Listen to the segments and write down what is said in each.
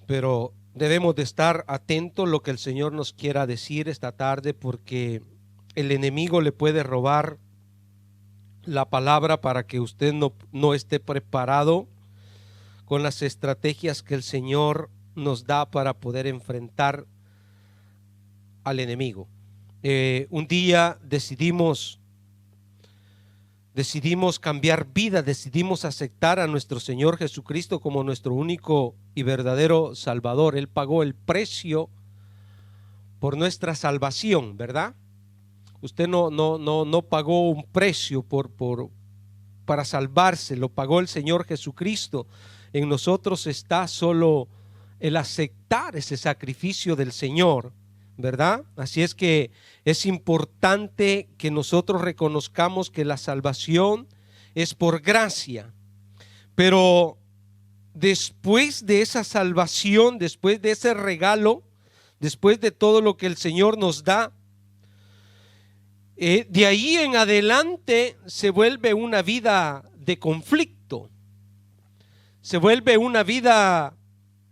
pero debemos de estar atentos a lo que el Señor nos quiera decir esta tarde, porque el enemigo le puede robar la palabra para que usted no esté preparado con las estrategias que el Señor nos da para poder enfrentar al enemigo. Un día decidimos cambiar vida, decidimos aceptar a nuestro Señor Jesucristo como nuestro único y verdadero Salvador. Él pagó el precio por nuestra salvación, ¿verdad? Usted no pagó un precio para salvarse, lo pagó el Señor Jesucristo. En nosotros está solo el aceptar ese sacrificio del Señor, ¿verdad? Así es que es importante que nosotros reconozcamos que la salvación es por gracia, pero después de esa salvación, después de ese regalo, después de todo lo que el Señor nos da, de ahí en adelante se vuelve una vida de conflicto, se vuelve una vida,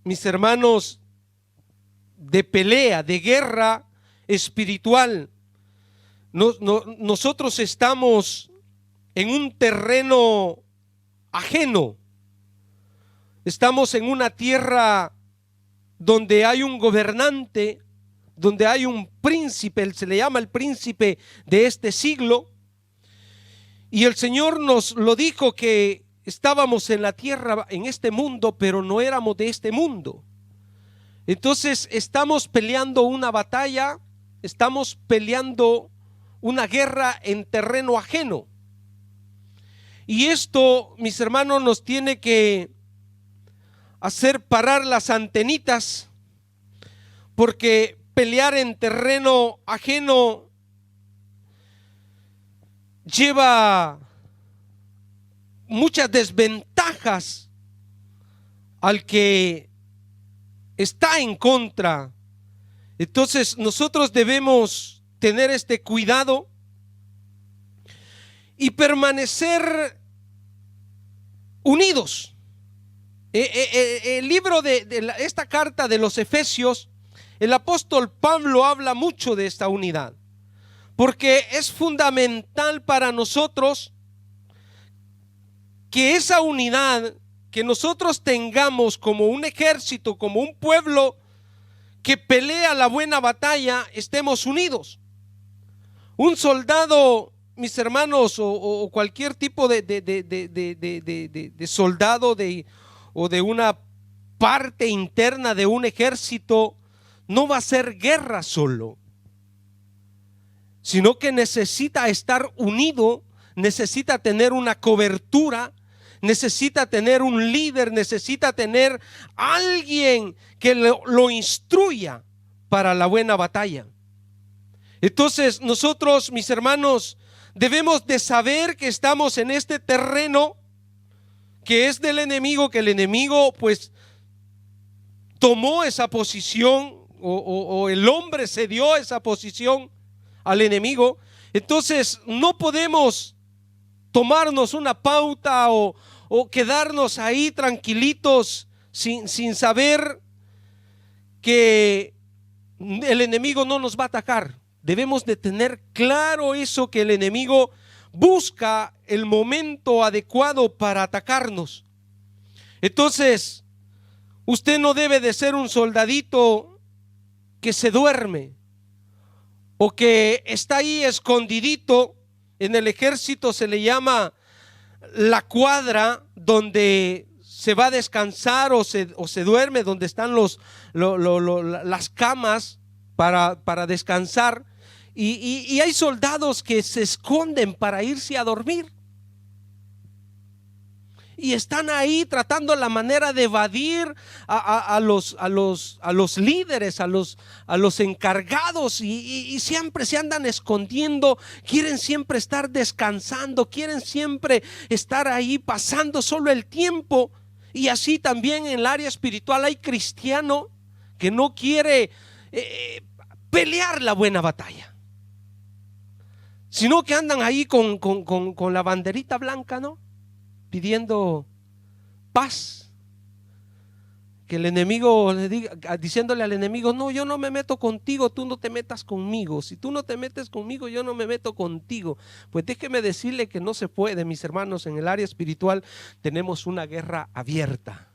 mis hermanos, de pelea, de guerra espiritual. Nosotros estamos en un terreno ajeno, estamos en una tierra donde hay un gobernante, donde hay un príncipe, se le llama el príncipe de este siglo, y el Señor nos lo dijo que estábamos en la tierra, en este mundo, pero no éramos de este mundo. Entonces estamos peleando una batalla, estamos peleando una guerra en terreno ajeno. Y esto, mis hermanos, nos tiene que hacer parar las antenitas, porque pelear en terreno ajeno lleva muchas desventajas al que está en contra. Entonces nosotros debemos tener este cuidado y permanecer unidos. El libro de esta carta de los Efesios, el apóstol Pablo habla mucho de esta unidad, porque es fundamental para nosotros que esa unidad que nosotros tengamos como un ejército, como un pueblo que pelea la buena batalla, estemos unidos. Un soldado, mis hermanos, o cualquier tipo de soldado o de una parte interna de un ejército, no va a hacer guerra solo, sino que necesita estar unido, necesita tener una cobertura, necesita tener un líder, necesita tener alguien que lo instruya para la buena batalla. Entonces nosotros, mis hermanos, debemos de saber que estamos en este terreno que es del enemigo, que el enemigo pues tomó esa posición, o el hombre cedió esa posición al enemigo. Entonces no podemos tomarnos una pauta o quedarnos ahí tranquilitos sin saber que el enemigo no nos va a atacar. Debemos de tener claro eso, que el enemigo busca el momento adecuado para atacarnos. Entonces usted no debe de ser un soldadito que se duerme o que está ahí escondidito. En el ejército se le llama la cuadra, donde se va a descansar o se duerme, donde están las camas para descansar, y hay soldados que se esconden para irse a dormir y están ahí tratando la manera de evadir a los líderes, a los encargados, y siempre se andan escondiendo, quieren siempre estar descansando, quieren siempre estar ahí pasando solo el tiempo. Y así también en el área espiritual hay cristiano que no quiere pelear la buena batalla, sino que andan ahí con la banderita blanca, ¿no?, pidiendo paz. que el enemigo le diga, diciéndole al enemigo: no, yo no me meto contigo, tú no te metas conmigo. Si tú no te metes conmigo, yo no me meto contigo. Pues déjeme decirle que no se puede, mis hermanos. En el área espiritual tenemos una guerra abierta.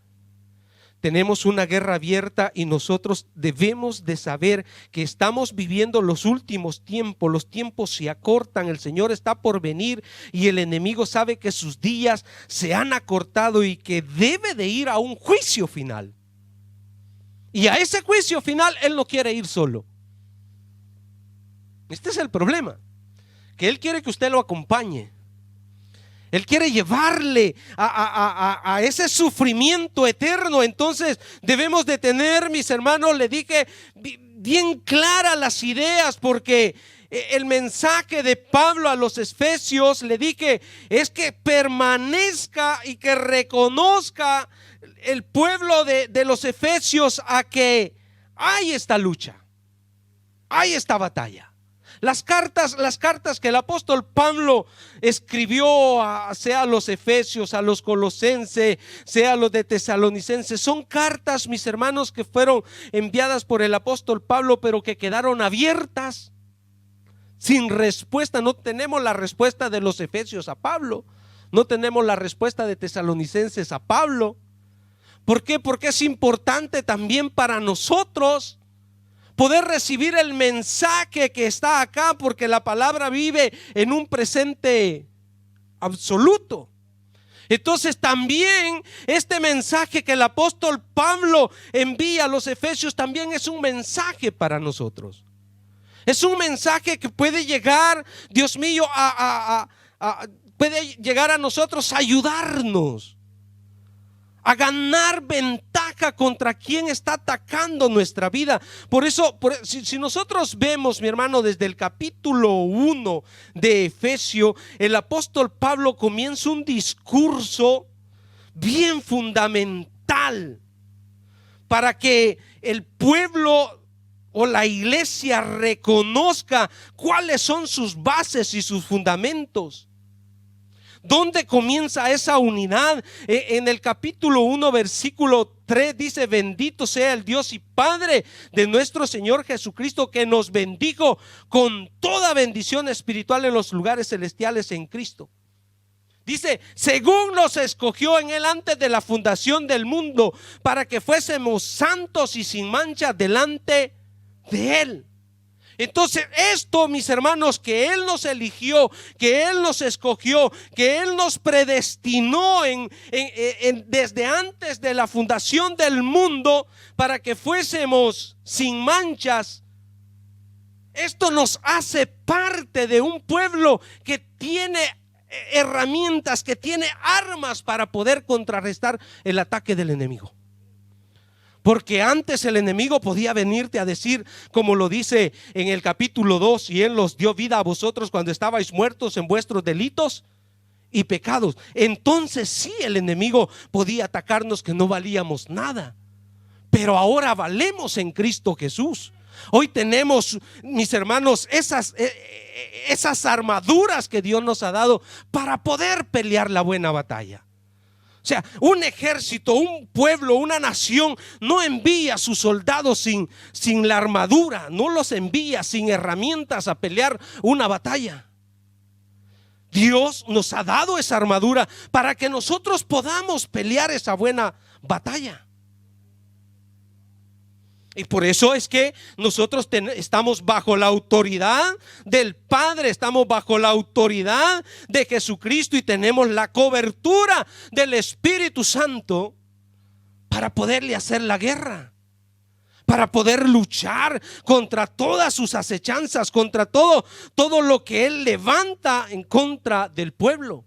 Tenemos una guerra abierta y nosotros debemos de saber que estamos viviendo los últimos tiempos. Los tiempos se acortan, el Señor está por venir y el enemigo sabe que sus días se han acortado y que debe de ir a un juicio final. Y a ese juicio final Él no quiere ir solo. Este es el problema, que Él quiere que usted lo acompañe. Él quiere llevarle a ese sufrimiento eterno. Entonces debemos de tener, mis hermanos, le dije, bien claras las ideas, porque el mensaje de Pablo a los Efesios, le dije, es que permanezca y que reconozca el pueblo de los Efesios a que hay esta lucha, hay esta batalla. Las cartas que el apóstol Pablo escribió, sea a los Efesios, a los Colosenses, sea a los de Tesalonicenses, son cartas, mis hermanos, que fueron enviadas por el apóstol Pablo, pero que quedaron abiertas, sin respuesta. No tenemos la respuesta de los Efesios a Pablo, no tenemos la respuesta de Tesalonicenses a Pablo. ¿Por qué? Porque es importante también para nosotros poder recibir el mensaje que está acá, porque la palabra vive en un presente absoluto. Entonces también este mensaje que el apóstol Pablo envía a los Efesios también es un mensaje para nosotros. Es un mensaje que puede llegar, Dios mío, puede llegar a nosotros a ayudarnos a ganar ventaja contra quien está atacando nuestra vida. Por eso, si nosotros vemos, mi hermano, desde el capítulo 1 de Efesios, el apóstol Pablo comienza un discurso bien fundamental para que el pueblo o la iglesia reconozca cuáles son sus bases y sus fundamentos. ¿Dónde comienza esa unidad? En el capítulo 1, versículo 3 dice: bendito sea el Dios y Padre de nuestro Señor Jesucristo, que nos bendijo con toda bendición espiritual en los lugares celestiales en Cristo. Dice: según nos escogió en Él antes de la fundación del mundo, para que fuésemos santos y sin mancha delante de Él. Entonces esto, mis hermanos, que Él nos eligió, que Él nos escogió, que Él nos predestinó desde antes de la fundación del mundo para que fuésemos sin manchas, esto nos hace parte de un pueblo que tiene herramientas, que tiene armas para poder contrarrestar el ataque del enemigo. Porque antes el enemigo podía venirte a decir, como lo dice en el capítulo 2, y Él los dio vida a vosotros cuando estabais muertos en vuestros delitos y pecados. Entonces sí, el enemigo podía atacarnos que no valíamos nada, pero ahora valemos en Cristo Jesús. Hoy tenemos, mis hermanos, esas armaduras que Dios nos ha dado para poder pelear la buena batalla. O sea, un ejército, un pueblo, una nación no envía a sus soldados sin la armadura, no los envía sin herramientas a pelear una batalla. Dios nos ha dado esa armadura para que nosotros podamos pelear esa buena batalla. Y por eso es que nosotros estamos bajo la autoridad del Padre, estamos bajo la autoridad de Jesucristo y tenemos la cobertura del Espíritu Santo para poderle hacer la guerra, para poder luchar contra todas sus acechanzas, contra todo lo que Él levanta en contra del pueblo.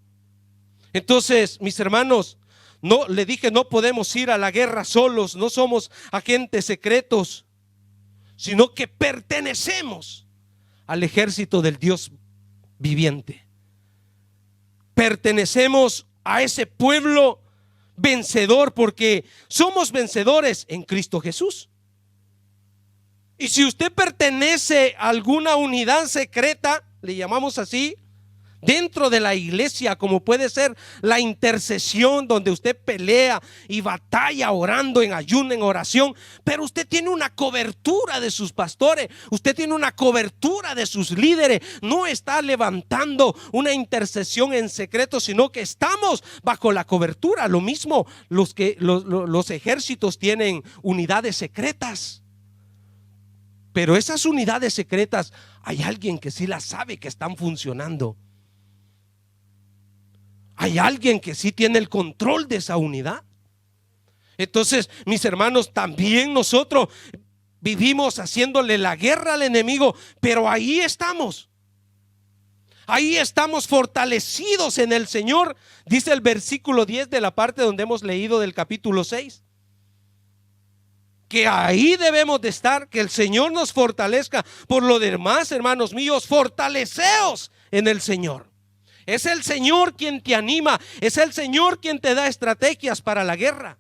Entonces, mis hermanos, no, le dije, no podemos ir a la guerra solos, no somos agentes secretos, sino que pertenecemos al ejército del Dios viviente. Pertenecemos a ese pueblo vencedor, porque somos vencedores en Cristo Jesús. Y si usted pertenece a alguna unidad secreta, le llamamos así, dentro de la iglesia, como puede ser la intercesión, donde usted pelea y batalla orando en ayuno, en oración, pero usted tiene una cobertura de sus pastores, usted tiene una cobertura de sus líderes. No está levantando una intercesión en secreto, sino que estamos bajo la cobertura. Lo mismo los ejércitos tienen unidades secretas, pero esas unidades secretas hay alguien que sí las sabe que están funcionando. Hay alguien que sí tiene el control de esa unidad. Entonces, mis hermanos, también nosotros vivimos haciéndole la guerra al enemigo, pero ahí estamos. Ahí estamos fortalecidos en el Señor. Dice el versículo 10 de la parte donde hemos leído del capítulo 6. Que ahí debemos de estar, que el Señor nos fortalezca. Por lo demás, hermanos míos, fortaleceos en el Señor. Es el Señor quien te anima, es el Señor quien te da estrategias para la guerra.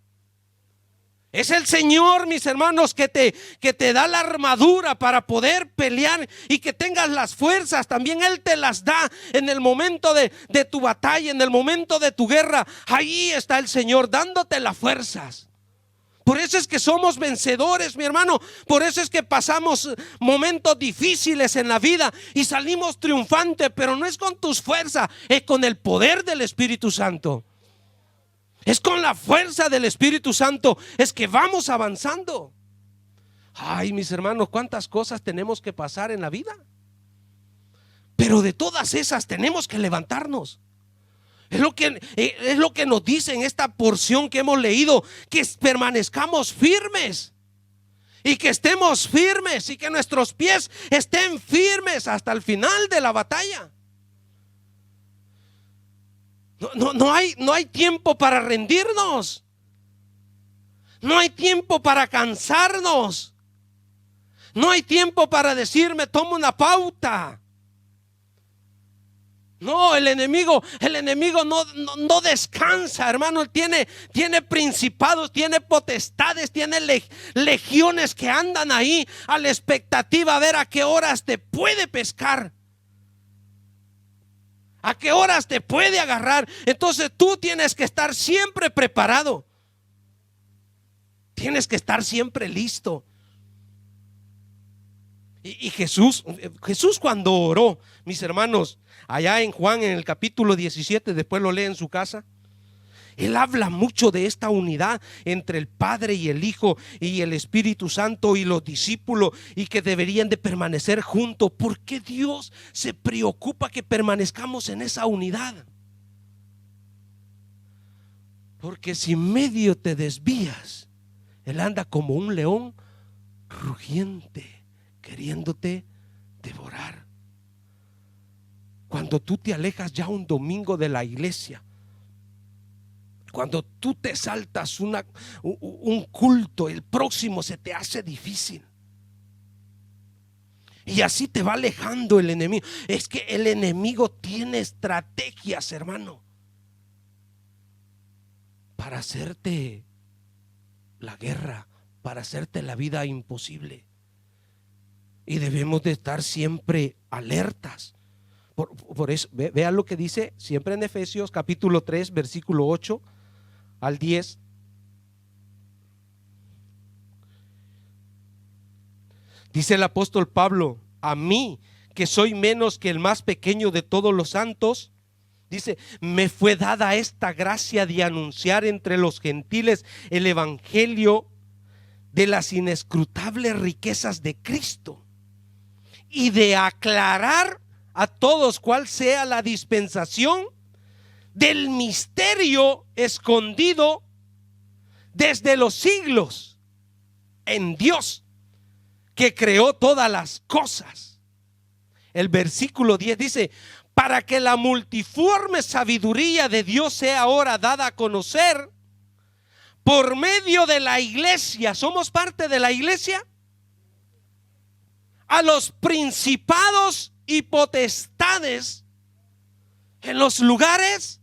Es el Señor, mis hermanos, que te da la armadura para poder pelear y que tengas las fuerzas. También Él te las da en el momento de tu batalla, en el momento de tu guerra. Ahí está el Señor dándote las fuerzas. Por eso es que somos vencedores, mi hermano. Por eso es que pasamos momentos difíciles en la vida y salimos triunfantes, pero no es con tus fuerzas, es con el poder del Espíritu Santo. Es con la fuerza del Espíritu Santo es que vamos avanzando. Ay, mis hermanos, cuántas cosas tenemos que pasar en la vida, pero de todas esas tenemos que levantarnos. Es lo que nos dice en esta porción que hemos leído, que permanezcamos firmes y que estemos firmes y que nuestros pies estén firmes hasta el final de la batalla. No hay tiempo para rendirnos, no hay tiempo para cansarnos, no hay tiempo para decir me tomo una pauta. No, el enemigo no descansa, hermano. Tiene principados, tiene potestades, tiene legiones que andan ahí a la expectativa a ver a qué horas te puede pescar, a qué horas te puede agarrar. Entonces tú tienes que estar siempre preparado, tienes que estar siempre listo. Y Jesús cuando oró, mis hermanos, allá en Juan en el capítulo 17, después lo lee en su casa, Él habla mucho de esta unidad entre el Padre y el Hijo y el Espíritu Santo y los discípulos, y que deberían de permanecer juntos. ¿Por qué Dios se preocupa que permanezcamos en esa unidad? Porque si medio te desvías, Él anda como un león rugiente, queriéndote devorar. Cuando tú te alejas ya un domingo de la iglesia, cuando tú te saltas un culto, el próximo se te hace difícil. Y así te va alejando el enemigo. Es que el enemigo tiene estrategias, hermano, para hacerte la guerra, para hacerte la vida imposible. Y debemos de estar siempre alertas. Por eso, vean lo que dice siempre en Efesios capítulo 3, versículo 8 al 10. Dice el apóstol Pablo: a mí, que soy menos que el más pequeño de todos los santos, dice, me fue dada esta gracia de anunciar entre los gentiles el evangelio de las inescrutables riquezas de Cristo, y de aclarar a todos cuál sea la dispensación del misterio escondido desde los siglos en Dios, que creó todas las cosas. El versículo 10 dice: para que la multiforme sabiduría de Dios sea ahora dada a conocer por medio de la iglesia. ¿Somos parte de la iglesia? A los principados y potestades en los lugares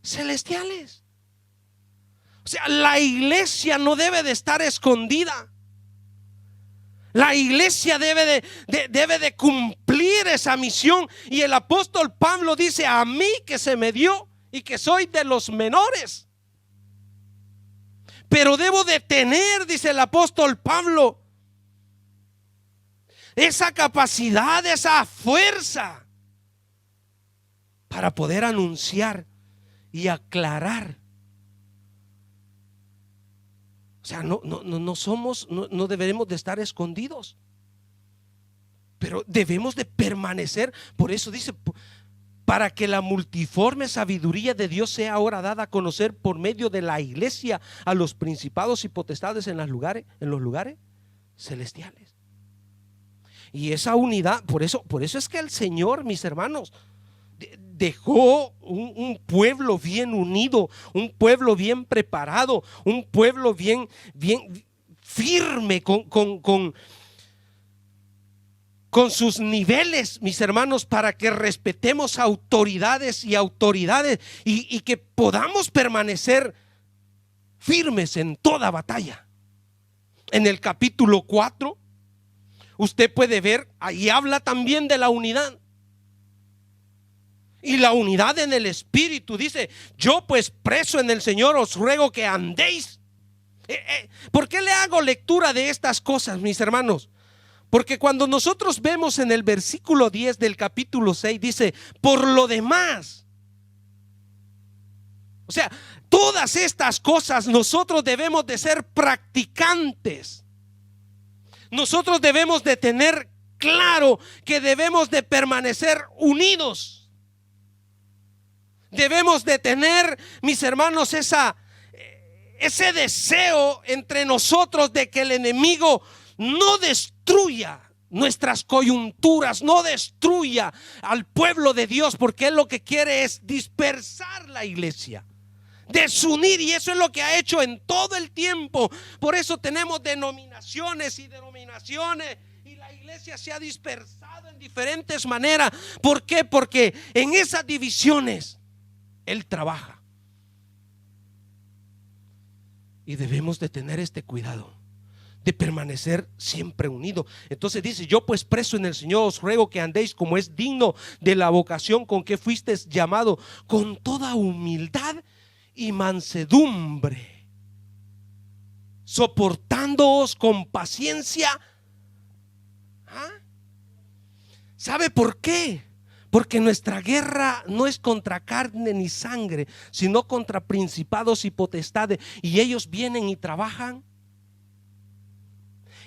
celestiales. O sea, la iglesia no debe de estar escondida. La iglesia debe de cumplir esa misión. Y el apóstol Pablo dice: a mí que se me dio y que soy de los menores, pero debo de tener, dice el apóstol Pablo, esa capacidad, esa fuerza para poder anunciar y aclarar. O sea, no deberemos de estar escondidos, pero debemos de permanecer. Por eso dice: para que la multiforme sabiduría de Dios sea ahora dada a conocer por medio de la iglesia a los principados y potestades en los lugares celestiales. Y esa unidad, por eso es que el Señor, mis hermanos, dejó un pueblo bien unido, un pueblo bien preparado, un pueblo bien firme con sus niveles, mis hermanos, para que respetemos autoridades y que podamos permanecer firmes en toda batalla. En el capítulo 4 usted puede ver, ahí habla también de la unidad. Y la unidad en el espíritu. Dice: yo pues preso en el Señor os ruego que andéis. ¿Por qué le hago lectura de estas cosas, mis hermanos? Porque cuando nosotros vemos en el versículo 10 del capítulo 6, dice: por lo demás. O sea, todas estas cosas nosotros debemos de ser practicantes. Nosotros debemos de tener claro que debemos de permanecer unidos. Debemos de tener, mis hermanos, ese deseo entre nosotros de que el enemigo no destruya nuestras coyunturas, no destruya al pueblo de Dios, porque él lo que quiere es dispersar la iglesia, desunir, y eso es lo que ha hecho en todo el tiempo. Por eso tenemos denominaciones y denominaciones, y la iglesia se ha dispersado en diferentes maneras. ¿Por qué? Porque en esas divisiones él trabaja. Y debemos de tener este cuidado de permanecer siempre unidos. Entonces dice: yo pues preso en el Señor os ruego que andéis como es digno de la vocación con que fuisteis llamado, con toda humildad y mansedumbre, soportándoos con paciencia. ¿Sabe por qué? Porque nuestra guerra no es contra carne ni sangre, sino contra principados y potestades. Y ellos vienen y trabajan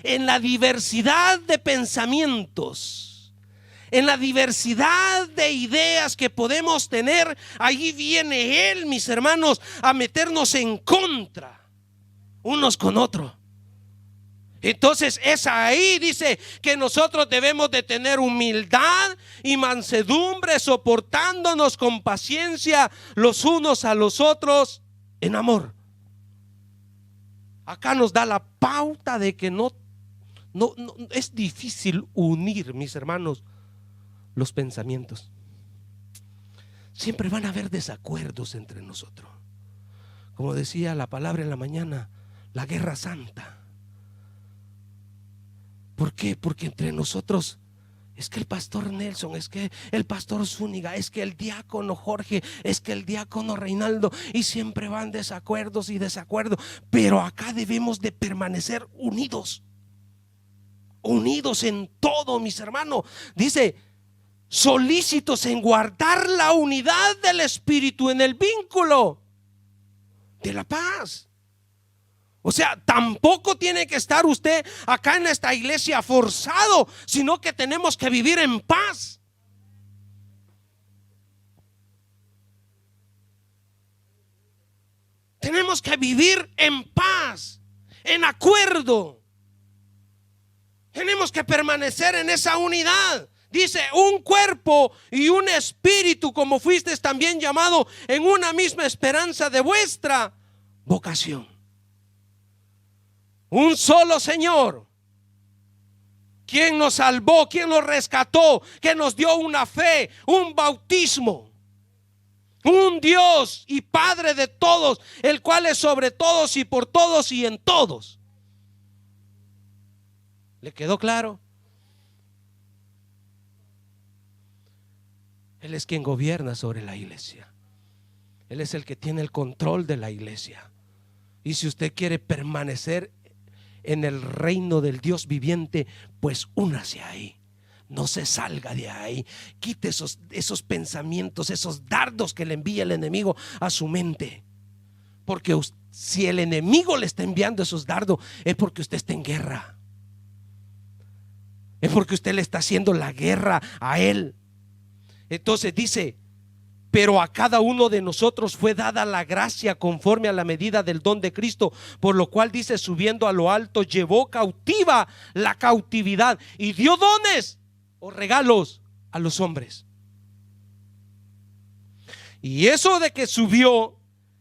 en la diversidad de pensamientos, en la diversidad de ideas que podemos tener. Allí viene él, mis hermanos, a meternos en contra unos con otros. Entonces es ahí, dice, que nosotros debemos de tener humildad y mansedumbre, soportándonos con paciencia los unos a los otros en amor. Acá nos da la pauta de que no es difícil unir, mis hermanos, los pensamientos. Siempre van a haber desacuerdos entre nosotros. Como decía la palabra en la mañana, la guerra santa. ¿Por qué? Porque entre nosotros, es que el pastor Nelson, es que el pastor Zúñiga, es que el diácono Jorge, es que el diácono Reinaldo, y siempre van desacuerdos y desacuerdos. Pero acá debemos de permanecer unidos, unidos en todo, mis hermanos. Dice: solícitos en guardar la unidad del espíritu en el vínculo de la paz. O sea, tampoco tiene que estar usted acá en esta iglesia forzado, sino que tenemos que vivir en paz. Tenemos que vivir en paz, en acuerdo. Tenemos que permanecer en esa unidad. Dice: un cuerpo y un espíritu, como fuisteis también llamado en una misma esperanza de vuestra vocación. Un solo Señor, quien nos salvó, quien nos rescató, que nos dio una fe, un bautismo. Un Dios y Padre de todos, el cual es sobre todos y por todos y en todos. ¿Le quedó claro? Él es quien gobierna sobre la iglesia. Él es el que tiene el control de la iglesia. Y si usted quiere permanecer en el reino del Dios viviente, pues únase ahí. No se salga de ahí. Quite esos pensamientos, esos dardos que le envía el enemigo a su mente. Porque si el enemigo le está enviando esos dardos, es porque usted está en guerra. Es porque usted le está haciendo la guerra a él. Entonces dice: pero a cada uno de nosotros fue dada la gracia conforme a la medida del don de Cristo, por lo cual dice: subiendo a lo alto, llevó cautiva la cautividad y dio dones o regalos a los hombres. Y eso de que subió,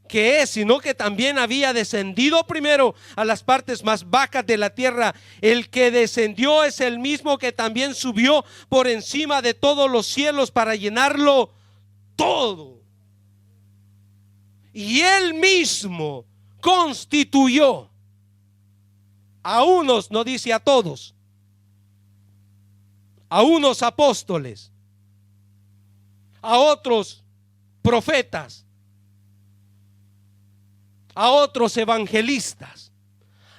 que es, sino que también había descendido primero a las partes más bajas de la tierra. El que descendió es el mismo que también subió por encima de todos los cielos para llenarlo todo. Y él mismo constituyó a unos, no dice a todos, a unos apóstoles, a otros profetas, a otros evangelistas,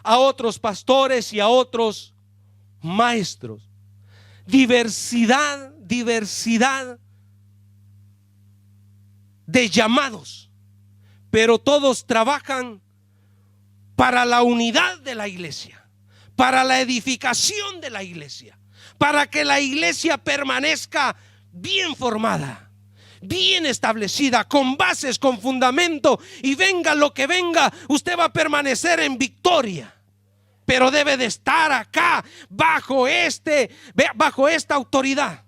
a otros pastores y a otros maestros. Diversidad de llamados, pero todos trabajan para la unidad de la iglesia, para la edificación de la iglesia, para que la iglesia permanezca bien formada, bien establecida, con bases, con fundamento, y venga lo que venga, usted va a permanecer en victoria. Pero debe de estar acá bajo esta autoridad.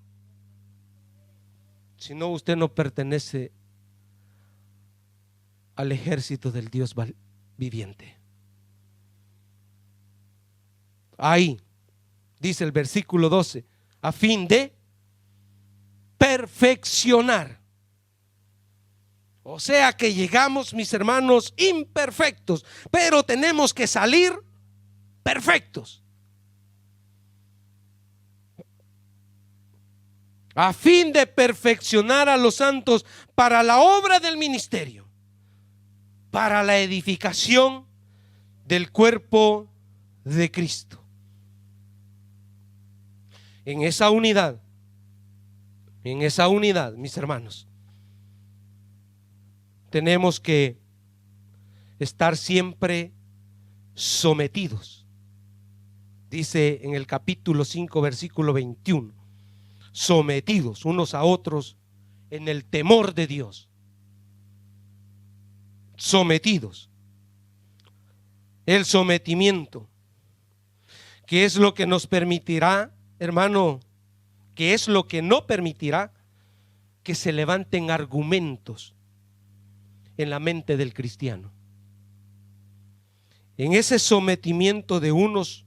Si no, usted no pertenece al ejército del Dios viviente. Ahí dice el versículo 12: a fin de perfeccionar. O sea que llegamos, mis hermanos, imperfectos, pero tenemos que salir perfectos. A fin de perfeccionar a los santos para la obra del ministerio, para la edificación del cuerpo de Cristo. En esa unidad, mis hermanos, tenemos que estar siempre sometidos. Dice en el capítulo 5, versículo 21, sometidos unos a otros en el temor de Dios. Sometidos. El sometimiento, que es lo que nos permitirá, hermano, que es lo que no permitirá que se levanten argumentos en la mente del cristiano. En ese sometimiento de unos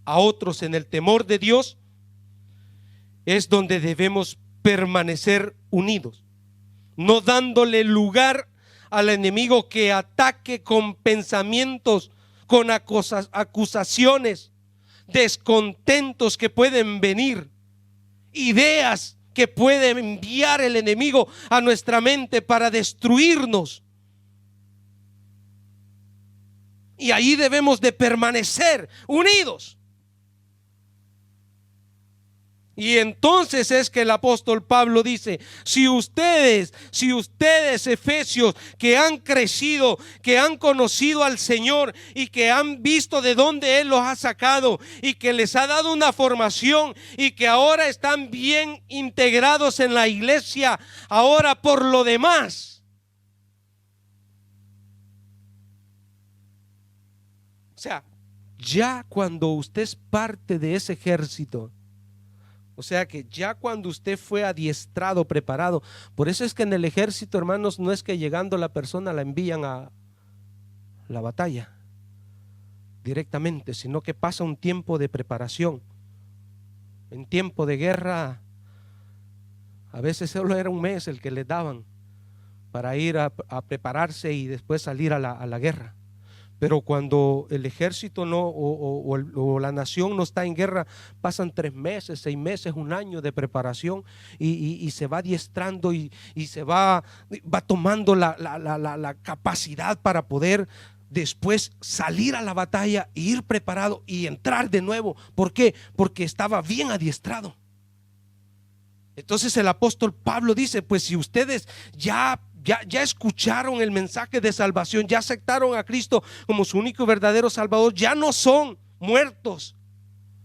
a otros en el temor de Dios es donde debemos permanecer unidos, no dándole lugar al enemigo que ataque con pensamientos, con acusaciones, descontentos que pueden venir, ideas que puede enviar el enemigo a nuestra mente para destruirnos. Y ahí debemos de permanecer unidos. Y entonces es que el apóstol Pablo dice: si ustedes efesios, que han crecido, que han conocido al Señor y que han visto de dónde Él los ha sacado y que les ha dado una formación y que ahora están bien integrados en la iglesia, ahora por lo demás, o sea, ya cuando usted es parte de ese ejército, o sea que ya cuando usted fue adiestrado, preparado. Por eso es que en el ejército, hermanos, no es que llegando la persona la envían a la batalla directamente, sino que pasa un tiempo de preparación. En tiempo de guerra, a veces solo era un mes el que les daban para ir a prepararse y después salir a la guerra. Pero cuando el ejército no o la nación no está en guerra, pasan 3 meses, 6 meses, un año de preparación y se va adiestrando y se va tomando la capacidad para poder después salir a la batalla e ir preparado y entrar de nuevo. ¿Por qué? Porque estaba bien adiestrado. Entonces el apóstol Pablo dice: pues si ustedes ya escucharon el mensaje de salvación, ya aceptaron a Cristo como su único y verdadero Salvador, ya no son muertos,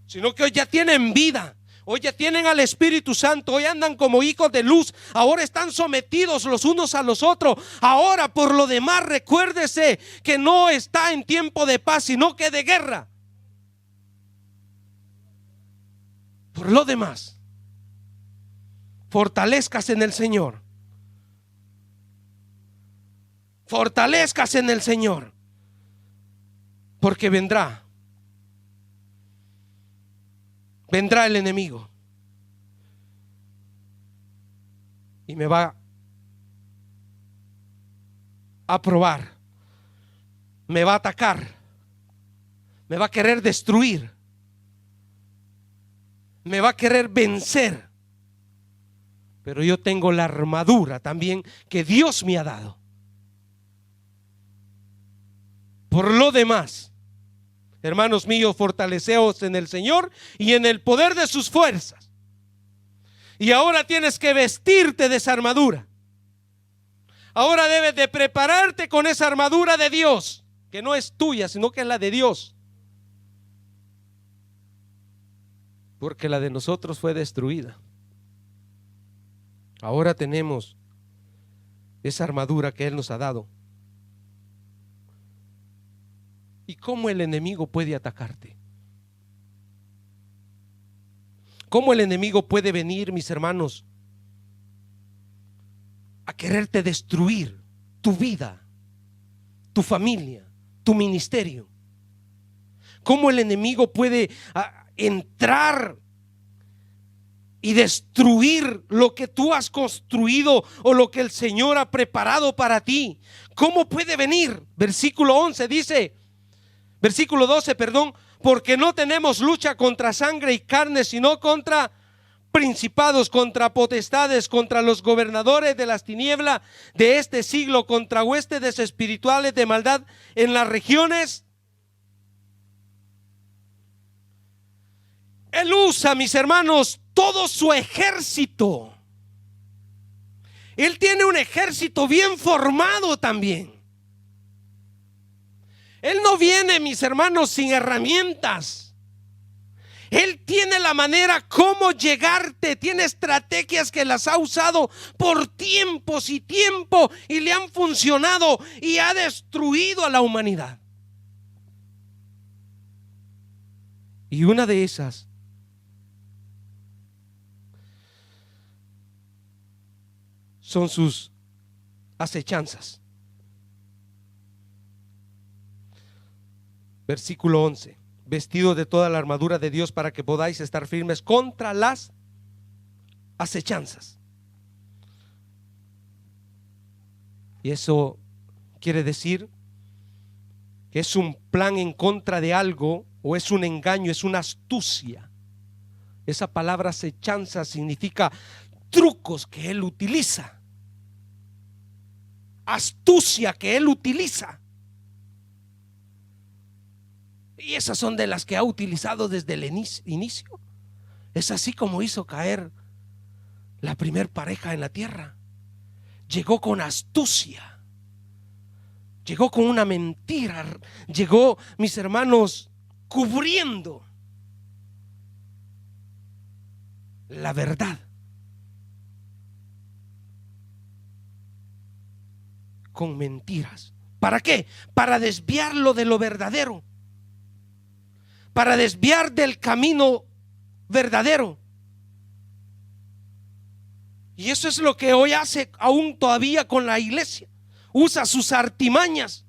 sino que hoy ya tienen vida, hoy ya tienen al Espíritu Santo, hoy andan como hijos de luz, ahora están sometidos los unos a los otros. Ahora, por lo demás, recuérdese que no está en tiempo de paz, sino que de guerra. Por lo demás, fortalezcas en el Señor. Fortalezcas en el Señor, porque vendrá el enemigo y me va a probar, me va a atacar, me va a querer destruir, me va a querer vencer. Pero yo tengo la armadura también que Dios me ha dado. Por lo demás, hermanos míos, fortaleceos en el Señor y en el poder de sus fuerzas. Y ahora tienes que vestirte de esa armadura. Ahora debes de prepararte con esa armadura de Dios, que no es tuya, sino que es la de Dios. Porque la de nosotros fue destruida. Ahora tenemos esa armadura que Él nos ha dado. ¿Y cómo el enemigo puede atacarte? ¿Cómo el enemigo puede venir, mis hermanos, a quererte destruir tu vida, tu familia, tu ministerio? ¿Cómo el enemigo puede entrar y destruir lo que tú has construido o lo que el Señor ha preparado para ti? ¿Cómo puede venir? Versículo 11 dice, versículo 12, perdón: porque no tenemos lucha contra sangre y carne, sino contra principados, contra potestades, contra los gobernadores de las tinieblas de este siglo, contra huestes espirituales de maldad en las regiones. Él usa, mis hermanos, todo su ejército. Él tiene un ejército bien formado también. Él no viene, mis hermanos, sin herramientas. Él tiene la manera cómo llegarte, tiene estrategias que las ha usado por tiempos y tiempo y le han funcionado y ha destruido a la humanidad. Y una de esas son sus acechanzas. Versículo 11: vestido de toda la armadura de Dios para que podáis estar firmes contra las acechanzas. Y eso quiere decir que es un plan en contra de algo, o es un engaño, es una astucia. Esa palabra acechanza significa trucos que él utiliza, astucia que él utiliza. Y esas son de las que ha utilizado desde el inicio. Es así como hizo caer la primer pareja en la tierra. Llegó con astucia, llegó con una mentira, llegó, mis hermanos, cubriendo la verdad con mentiras. ¿Para qué? Para desviarlo de lo verdadero, para desviar del camino verdadero. Y eso es lo que hoy hace aún todavía con la iglesia. Usa sus artimañas,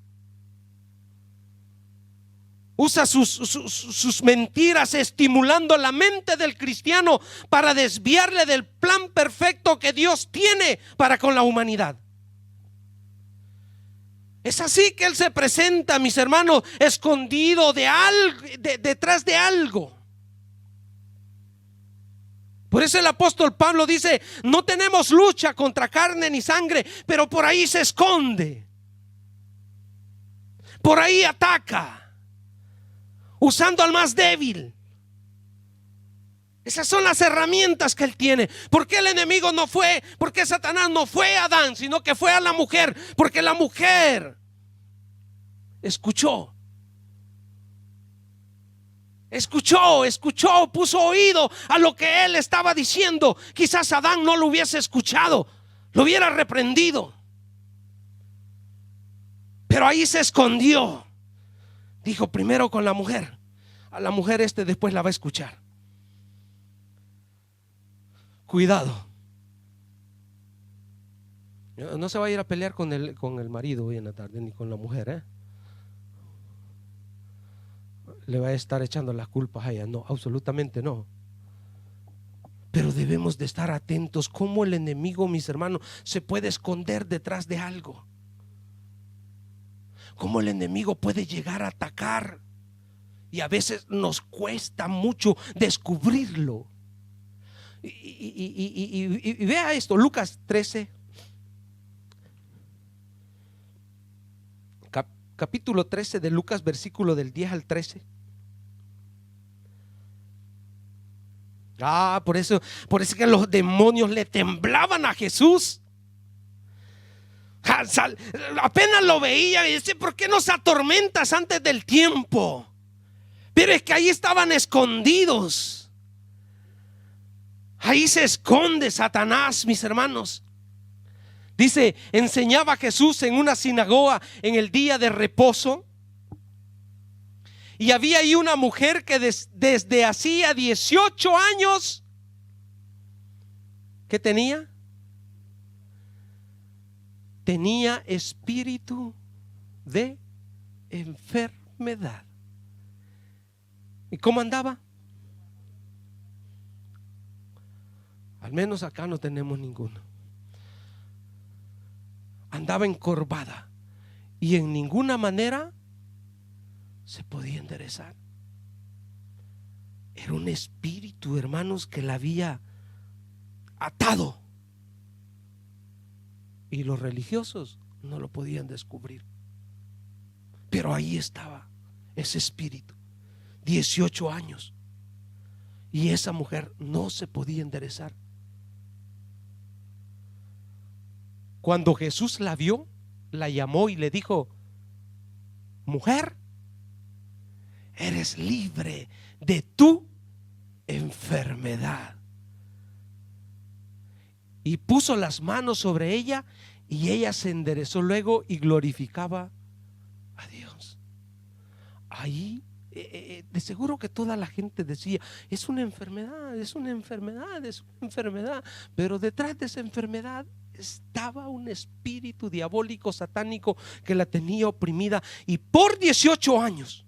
usa sus mentiras, estimulando la mente del cristiano para desviarle del plan perfecto que Dios tiene para con la humanidad. Es así que Él se presenta, mis hermanos, escondido de algo, detrás de algo. Por eso el apóstol Pablo dice: no tenemos lucha contra carne ni sangre, pero por ahí se esconde, por ahí ataca, usando al más débil. Esas son las herramientas que él tiene. ¿Por qué el enemigo no fue? ¿Por qué Satanás no fue a Adán, sino que fue a la mujer? Porque la mujer escuchó, puso oído a lo que él estaba diciendo. Quizás Adán no lo hubiese escuchado, lo hubiera reprendido, pero ahí se escondió. Dijo: primero con la mujer, a la mujer después la va a escuchar. Cuidado, no se va a ir a pelear con el marido hoy en la tarde, ni con la mujer, le va a estar echando las culpas a ella. No, absolutamente no. Pero debemos de estar atentos cómo el enemigo, mis hermanos, se puede esconder detrás de algo. Cómo el enemigo puede llegar a atacar, y a veces nos cuesta mucho descubrirlo. Y vea esto, Lucas 13, capítulo 13 de Lucas, versículo del 10 al 13. Por eso que los demonios le temblaban a Jesús. Apenas lo veía y dice: ¿por qué nos atormentas antes del tiempo? Pero es que ahí estaban escondidos. Ahí se esconde Satanás, mis hermanos. Dice: enseñaba Jesús en una sinagoga en el día de reposo, y había ahí una mujer que desde hacía 18 años, ¿qué tenía? Tenía espíritu de enfermedad. ¿Y cómo andaba? Al menos acá no tenemos ninguno. Andaba encorvada y en ninguna manera se podía enderezar. Era un espíritu, hermanos, que la había atado, y los religiosos no lo podían descubrir. Pero ahí estaba ese espíritu, 18 años, y esa mujer no se podía enderezar. Cuando Jesús la vio, la llamó y le dijo: mujer, eres libre de tu enfermedad. Y puso las manos sobre ella, y ella se enderezó luego y glorificaba a Dios. Ahí de seguro que toda la gente decía: es una enfermedad, es una enfermedad, es una enfermedad. Pero detrás de esa enfermedad estaba un espíritu diabólico, satánico, que la tenía oprimida, y por 18 años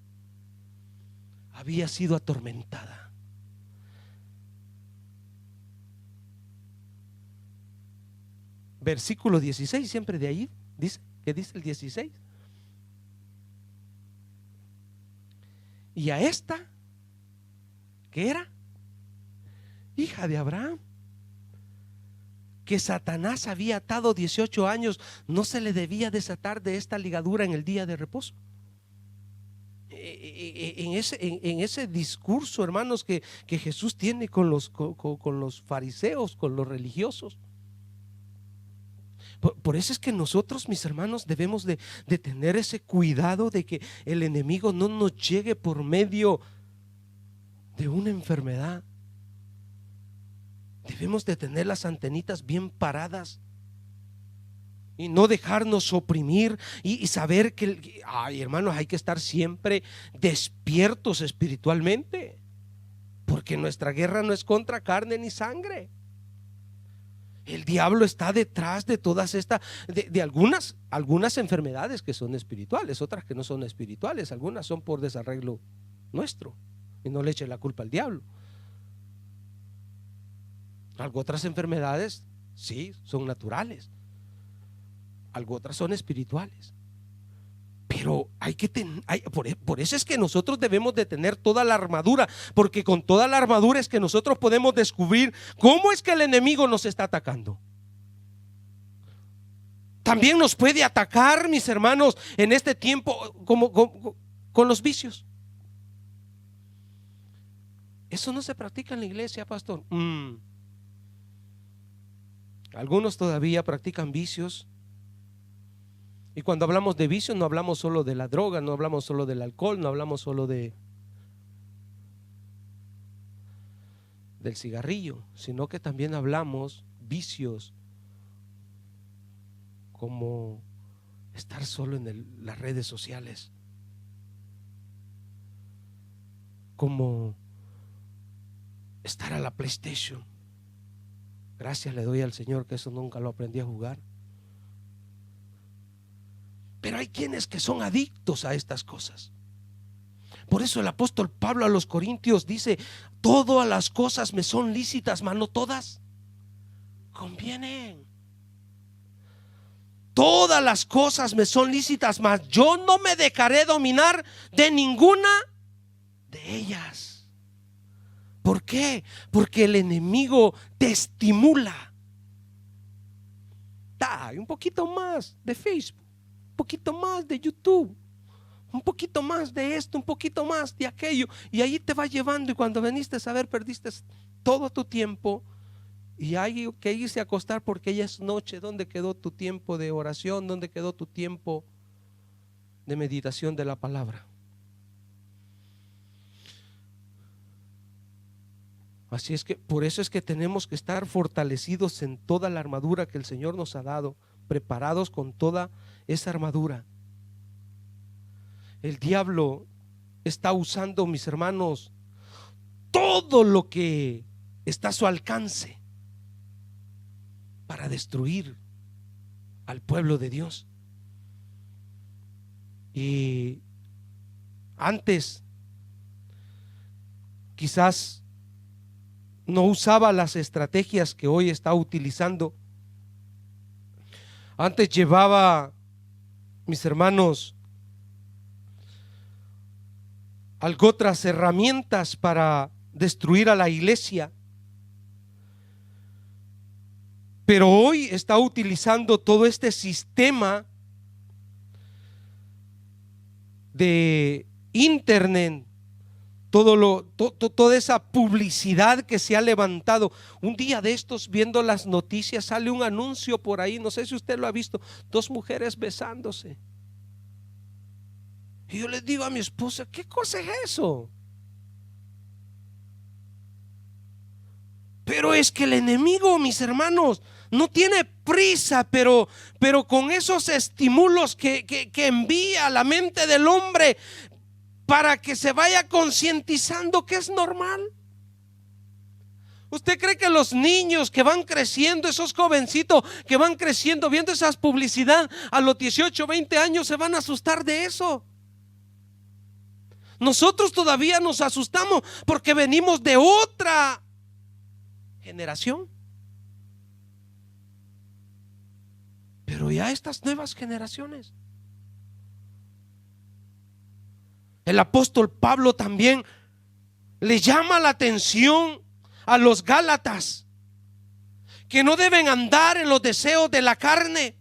había sido atormentada. Versículo 16, siempre de ahí dice, ¿qué dice el 16? Y a esta, que era hija de Abraham, que Satanás había atado 18 años, no se le debía desatar de esta ligadura en el día de reposo. En ese discurso, hermanos, que Jesús tiene con los fariseos, con los religiosos. Por eso es que nosotros, mis hermanos, debemos de tener ese cuidado de que el enemigo no nos llegue por medio de una enfermedad. Debemos de tener las antenitas bien paradas y no dejarnos oprimir, y saber que, hermanos, hay que estar siempre despiertos espiritualmente, porque nuestra guerra no es contra carne ni sangre. El diablo está detrás de todas estas, de algunas enfermedades que son espirituales, otras que no son espirituales. Algunas son por desarreglo nuestro, y no le eche la culpa al diablo. Otras enfermedades sí son naturales, otras son espirituales. Pero hay que por eso es que nosotros debemos de tener toda la armadura, porque con toda la armadura es que nosotros podemos descubrir cómo es que el enemigo nos está atacando. También nos puede atacar, mis hermanos, en este tiempo con los vicios. Eso no se practica en la iglesia, pastor. Algunos todavía practican vicios. Y cuando hablamos de vicios no hablamos solo de la droga, no hablamos solo del alcohol, no hablamos solo del cigarrillo, sino que también hablamos vicios como estar solo en las redes sociales, como estar a la PlayStation. Gracias le doy al Señor que eso nunca lo aprendí a jugar. Pero hay quienes que son adictos a estas cosas. Por eso el apóstol Pablo a los Corintios dice: todas las cosas me son lícitas, mas no todas convienen. Todas las cosas me son lícitas, mas yo no me dejaré dominar de ninguna de ellas. ¿Por qué? Porque el enemigo te estimula. Un poquito más de Facebook, un poquito más de YouTube, un poquito más de esto, un poquito más de aquello, y ahí te va llevando, y cuando veniste a saber perdiste todo tu tiempo y hay que irse a acostar porque ya es noche. ¿Dónde quedó tu tiempo de oración? ¿Dónde quedó tu tiempo de meditación de la palabra? Así es que por eso es que tenemos que estar fortalecidos en toda la armadura que el Señor nos ha dado, preparados con toda esa armadura. El diablo está usando, mis hermanos, todo lo que está a su alcance para destruir al pueblo de Dios. Y antes quizás no usaba las estrategias que hoy está utilizando. Antes llevaba, mis hermanos, algo otras herramientas para destruir a la iglesia, pero hoy está utilizando todo este sistema de internet, toda esa publicidad que se ha levantado. Un día de estos, viendo las noticias, sale un anuncio por ahí, no sé si usted lo ha visto, 2 mujeres besándose. Y yo le digo a mi esposa: ¿qué cosa es eso? Pero es que el enemigo, mis hermanos, no tiene prisa, pero con esos estímulos que envía a la mente del hombre para que se vaya concientizando que es normal. ¿Usted cree que los niños que van creciendo, esos jovencitos que van creciendo viendo esa publicidad a los 18, 20 años se van a asustar de eso? Nosotros todavía nos asustamos porque venimos de otra generación. Pero ya estas nuevas generaciones, el apóstol Pablo también le llama la atención a los gálatas que no deben andar en los deseos de la carne.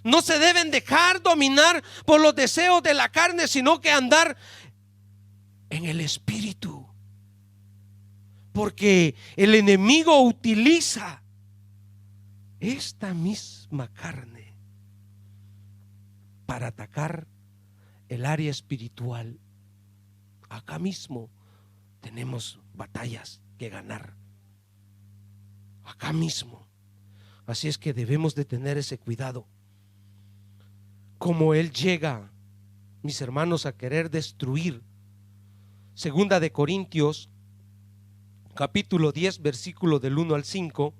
No se deben dejar dominar por los deseos de la carne, sino que andar en el espíritu. Porque el enemigo utiliza esta misma carne para atacar el área espiritual. Acá mismo tenemos batallas que ganar. Acá mismo. Así es que debemos de tener ese cuidado. Como él llega, mis hermanos, a querer destruir. Segunda de Corintios, capítulo 10, versículo del 1 al 5.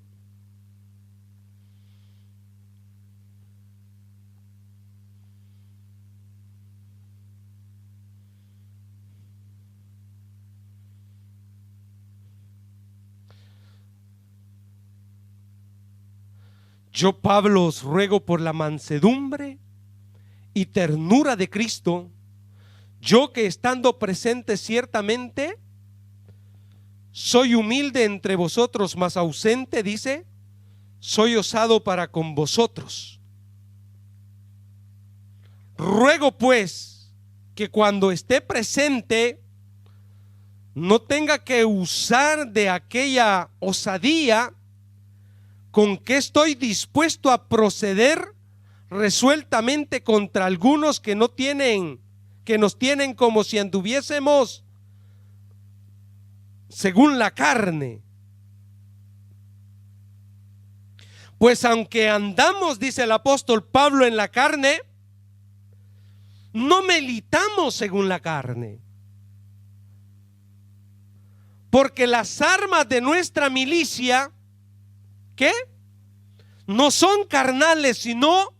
Yo, Pablo, os ruego por la mansedumbre y ternura de Cristo, yo que estando presente ciertamente soy humilde entre vosotros, mas ausente, dice, soy osado para con vosotros. Ruego pues que cuando esté presente no tenga que usar de aquella osadía con que estoy dispuesto a proceder resueltamente contra algunos que nos tienen como si anduviésemos según la carne. Pues aunque andamos, dice el apóstol Pablo, en la carne, no militamos según la carne. Porque las armas de nuestra milicia, ¿qué? No son carnales, sino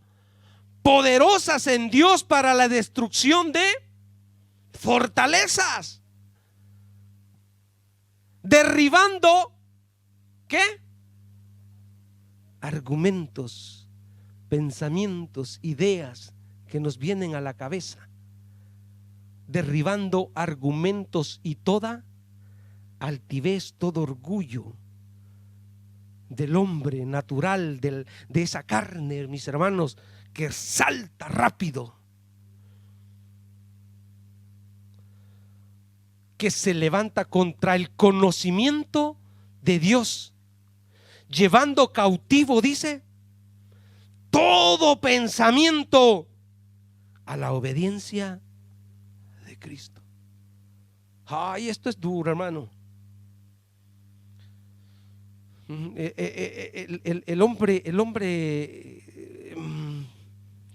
poderosas en Dios para la destrucción de fortalezas. Derribando, ¿qué? Argumentos, pensamientos, ideas que nos vienen a la cabeza. Derribando argumentos y toda altivez, todo orgullo del hombre natural, de esa carne, mis hermanos, que salta rápido, que se levanta contra el conocimiento de Dios, llevando cautivo, dice, todo pensamiento a la obediencia de Cristo. Ay, esto es duro, hermano. El hombre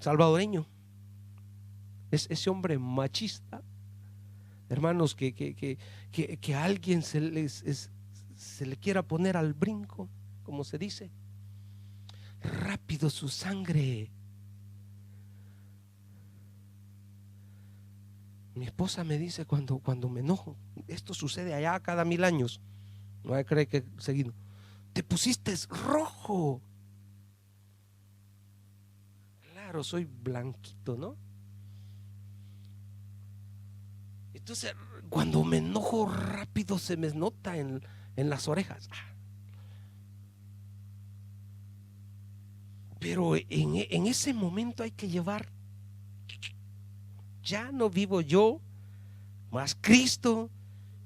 salvadoreño es ese hombre machista, hermanos, que a alguien se le quiera poner al brinco, como se dice, rápido su sangre. Mi esposa me dice cuando me enojo, esto sucede allá cada 1000 años, no hay que creer que seguido, te pusiste rojo. Claro, soy blanquito, ¿no? Entonces, cuando me enojo rápido se me nota en las orejas. Pero en ese momento hay que llevar, ya no vivo yo, mas Cristo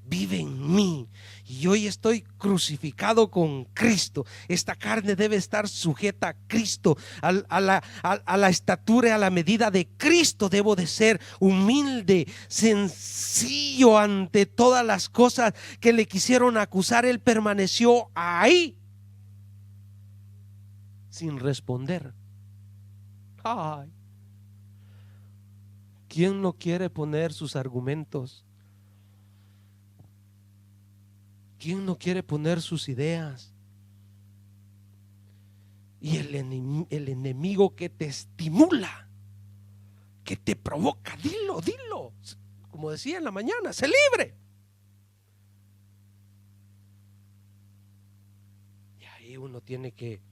vive en mí, y hoy estoy crucificado con Cristo. Esta carne debe estar sujeta a Cristo, a la estatura, a la medida de Cristo. Debo de ser humilde, sencillo ante todas las cosas que le quisieron acusar. Él permaneció ahí sin responder. Ay, ¿quién no quiere poner sus argumentos? ¿Quién no quiere poner sus ideas? Y el enemigo que te estimula, que te provoca, dilo, como decía en la mañana, sé libre. Y ahí uno tiene que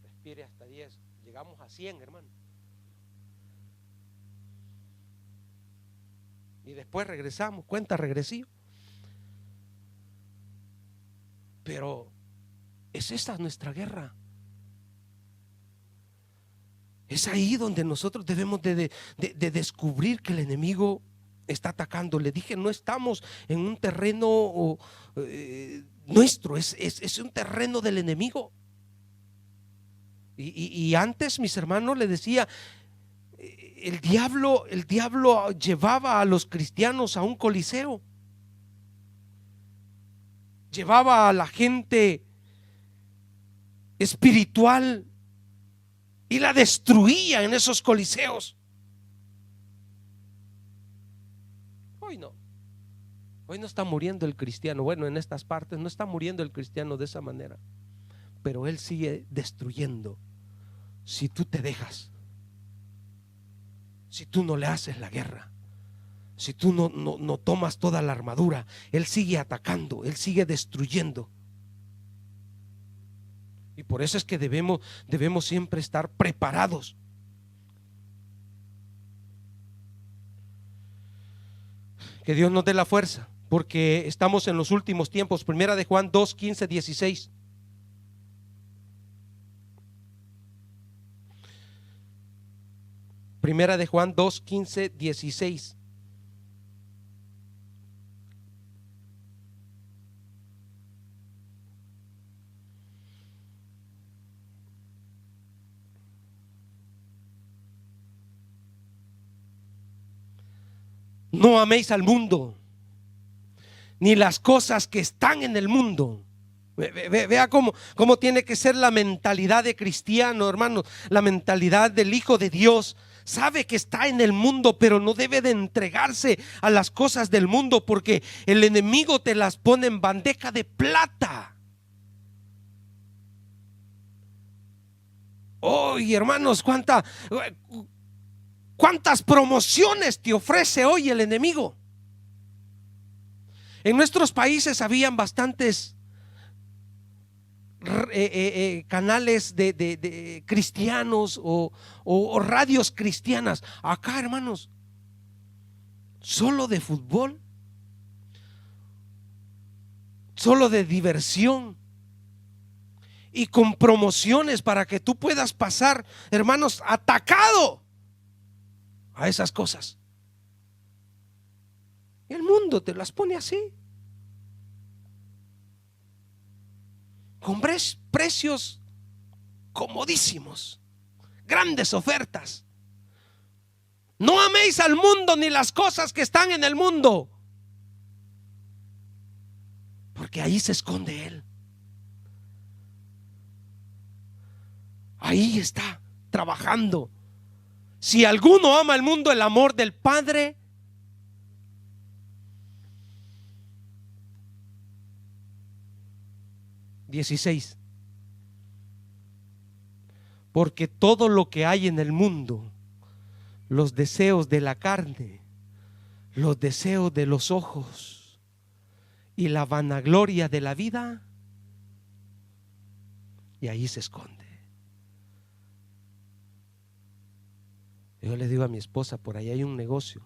respire hasta 10, llegamos a 100, hermano. Y después regresamos, cuenta regresiva. Pero es esa nuestra guerra. Es ahí donde nosotros debemos de descubrir que el enemigo está atacando. Le dije, no estamos en un terreno nuestro, es un terreno del enemigo. Y antes, mis hermanos, le decía, el diablo llevaba a los cristianos a un coliseo, llevaba a la gente espiritual y la destruía en esos coliseos. Hoy no está muriendo el cristiano. Bueno, en estas partes no está muriendo el cristiano de esa manera, pero él sigue destruyendo si tú te dejas, si tú no le haces la guerra, si tú no tomas toda la armadura. Él sigue atacando, él sigue destruyendo. Y por eso es que debemos siempre estar preparados. Que Dios nos dé la fuerza, porque estamos en los últimos tiempos. Primera de Juan 2, 15, 16. Primera de Juan 2, 15, 16. No améis al mundo, ni las cosas que están en el mundo. Vea cómo tiene que ser la mentalidad de cristiano, hermano. La mentalidad del hijo de Dios. Sabe que está en el mundo, pero no debe de entregarse a las cosas del mundo, porque el enemigo te las pone en bandeja de plata. Oh, y hermanos, ¿cuántas promociones te ofrece hoy el enemigo? En nuestros países habían bastantes canales de cristianos o radios cristianas. Acá, hermanos, solo de fútbol, solo de diversión y con promociones para que tú puedas pasar, hermanos, atacado a esas cosas. Y el mundo te las pone así, con precios comodísimos, grandes ofertas. No améis al mundo ni las cosas que están en el mundo, porque ahí se esconde Él. Ahí está trabajando. Si alguno ama el mundo, el amor del Padre 16. Porque todo lo que hay en el mundo, los deseos de la carne, los deseos de los ojos y la vanagloria de la vida, y ahí se esconde. Yo le digo a mi esposa, por ahí hay un negocio.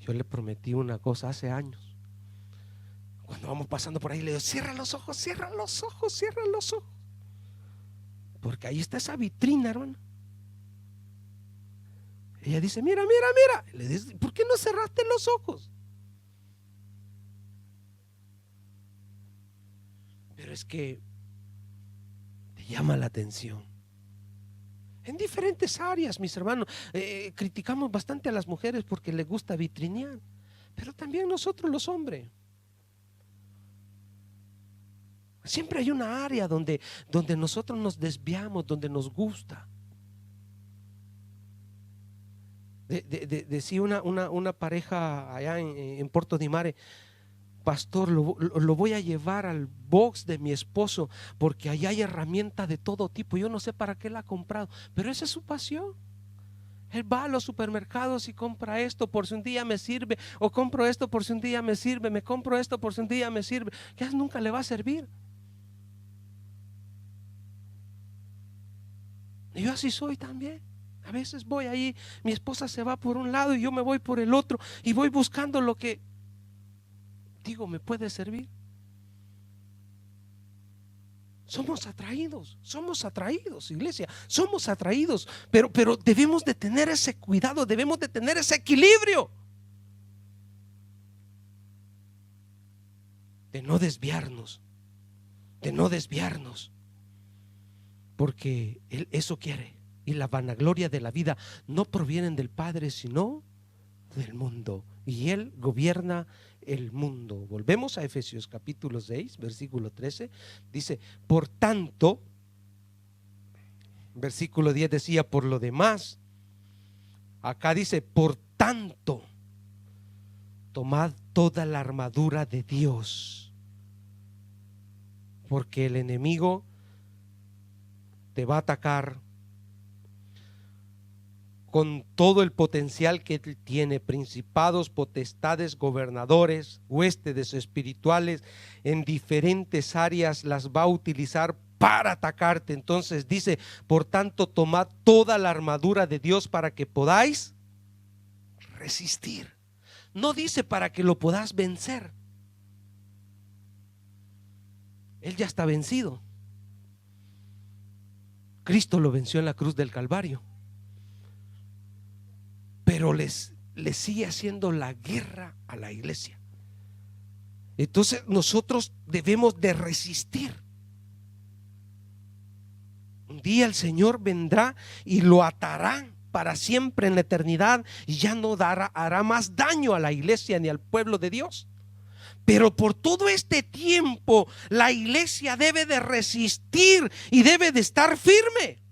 Yo le prometí una cosa hace años. Cuando vamos pasando por ahí le digo, cierra los ojos, cierra los ojos, cierra los ojos. Porque ahí está esa vitrina, hermano. Ella dice, mira, mira, mira. Le dice, ¿por qué no cerraste los ojos? Pero es que te llama la atención. En diferentes áreas, mis hermanos, criticamos bastante a las mujeres porque les gusta vitrinear, pero también nosotros los hombres. Siempre hay una área donde nosotros nos desviamos, donde nos gusta. Decía una pareja allá en Puerto de Mare, pastor, lo voy a llevar al box de mi esposo porque allá hay herramientas de todo tipo. Yo no sé para qué la ha comprado, pero esa es su pasión. Él va a los supermercados y compra esto por si un día me sirve, o compro esto por si un día me sirve, me compro esto por si un día me sirve. Ya nunca le va a servir. Y yo así soy también. A veces voy ahí, mi esposa se va por un lado y yo me voy por el otro y voy buscando lo que digo me puede servir. Somos atraídos, iglesia, somos atraídos, pero debemos de tener ese cuidado, debemos de tener ese equilibrio, de no desviarnos, porque Él eso quiere. Y la vanagloria de la vida no provienen del Padre, sino del mundo. Y Él gobierna el mundo. Volvemos a Efesios capítulo 6, versículo 13. Dice, por tanto, versículo 10 decía, por lo demás. Acá dice, por tanto, tomad toda la armadura de Dios, porque el enemigo te va a atacar con todo el potencial que Él tiene, principados, potestades, gobernadores, huestes espirituales en diferentes áreas, las va a utilizar para atacarte. Entonces dice, por tanto, tomad toda la armadura de Dios para que podáis resistir. No dice para que lo puedas vencer. Él ya está vencido. Cristo lo venció en la cruz del Calvario, pero le sigue haciendo la guerra a la iglesia. Entonces nosotros debemos de resistir. Un día el Señor vendrá y lo atará para siempre en la eternidad, y ya no hará más daño a la iglesia ni al pueblo de Dios. Pero por todo este tiempo la iglesia debe de resistir y debe de estar firme.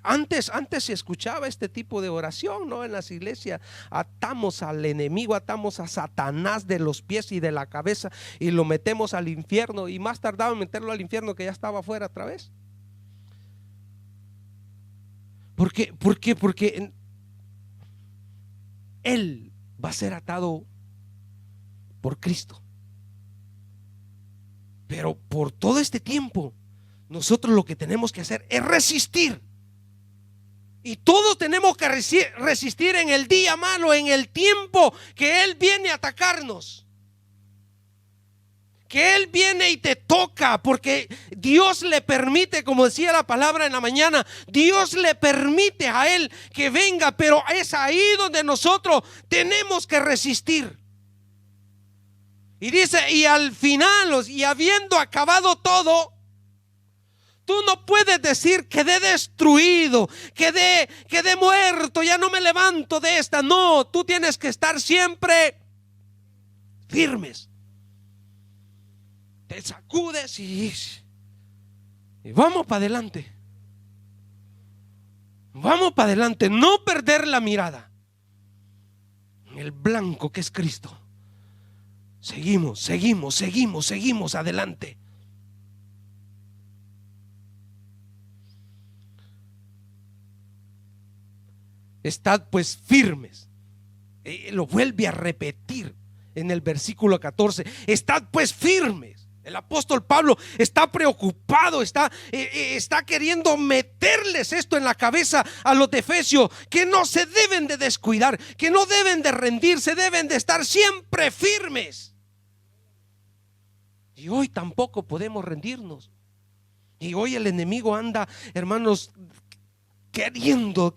Antes se escuchaba este tipo de oración, ¿no? En las iglesias, atamos al enemigo, atamos a Satanás de los pies y de la cabeza y lo metemos al infierno, y más tardaba en meterlo al infierno que ya estaba afuera otra vez. ¿Por qué? Porque él va a ser atado por Cristo. Pero por todo este tiempo nosotros lo que tenemos que hacer es resistir. Y todos tenemos que resistir en el día malo, en el tiempo que Él viene a atacarnos, que Él viene y te toca, porque Dios le permite, como decía la palabra en la mañana, Dios le permite a Él que venga, pero es ahí donde nosotros tenemos que resistir. Y dice, y al final, y habiendo acabado todo, tú no puedes decir quedé destruido, quedé muerto, ya no me levanto de esta. No, tú tienes que estar siempre firmes. Te sacudes y vamos para adelante. Vamos para adelante, no perder la mirada en el blanco que es Cristo. Seguimos adelante. Estad pues firmes. Lo vuelve a repetir en el versículo 14. Estad pues firmes. El apóstol Pablo está preocupado, está queriendo meterles esto en la cabeza a los de Efesios, que no se deben de descuidar, que no deben de rendirse, deben de estar siempre firmes. Y hoy tampoco podemos rendirnos. Y hoy el enemigo anda, hermanos, queriendo.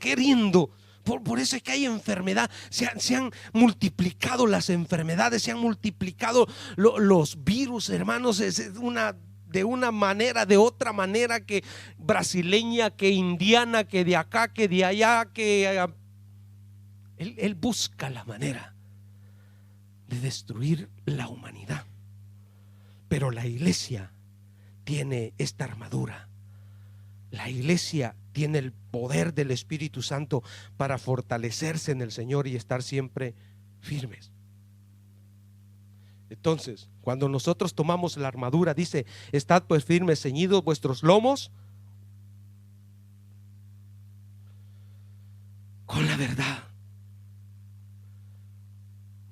Por eso es que hay enfermedad. Se han multiplicado las enfermedades, se han multiplicado los virus, hermanos. De una manera, de otra manera, que brasileña, que indiana, que de acá, que de allá, que él busca la manera de destruir la humanidad. Pero la iglesia tiene esta armadura. La iglesia tiene el poder del Espíritu Santo para fortalecerse en el Señor y estar siempre firmes. Entonces, cuando nosotros tomamos la armadura, dice, estad pues firmes, ceñidos vuestros lomos con la verdad.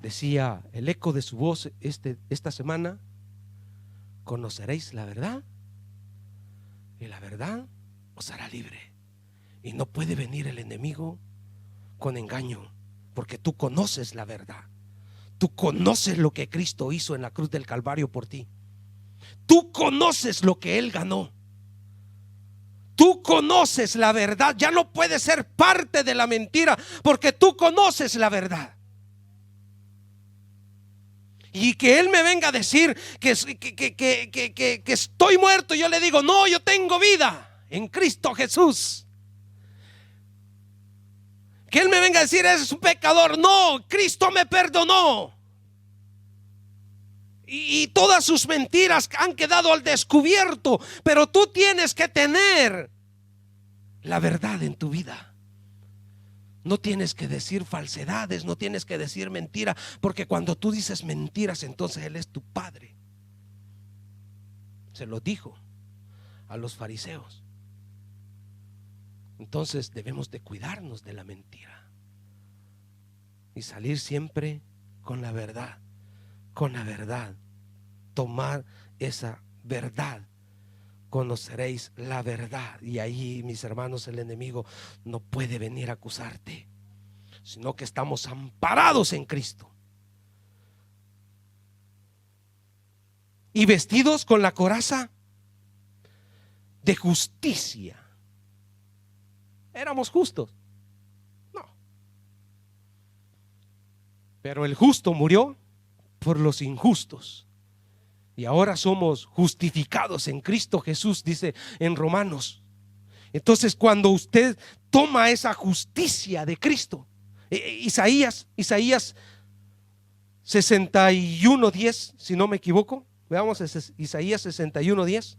Decía el eco de su voz esta semana, conoceréis la verdad y la verdad os hará libre. Y no puede venir el enemigo con engaño, porque tú conoces la verdad. Tú conoces lo que Cristo hizo en la cruz del Calvario por ti. Tú conoces lo que Él ganó. Tú conoces la verdad. Ya no puedes ser parte de la mentira, porque tú conoces la verdad. Y que Él me venga a decir que estoy muerto, yo le digo, no, yo tengo vida en Cristo Jesús. Que Él me venga a decir, eres un pecador. No, Cristo me perdonó. Y todas sus mentiras han quedado al descubierto. Pero tú tienes que tener la verdad en tu vida. No tienes que decir falsedades, no tienes que decir mentira, porque cuando tú dices mentiras, entonces Él es tu padre. Se lo dijo a los fariseos. Entonces debemos de cuidarnos de la mentira y salir siempre con la verdad, con la verdad. Tomar esa verdad. Conoceréis la verdad, y ahí, mis hermanos, el enemigo no puede venir a acusarte, sino que estamos amparados en Cristo y vestidos con la coraza de justicia. ¿Éramos justos? No. Pero el justo murió por los injustos. Y ahora somos justificados en Cristo Jesús, dice en Romanos. Entonces, cuando usted toma esa justicia de Cristo, Isaías 61:10, si no me equivoco, veamos Isaías 61:10.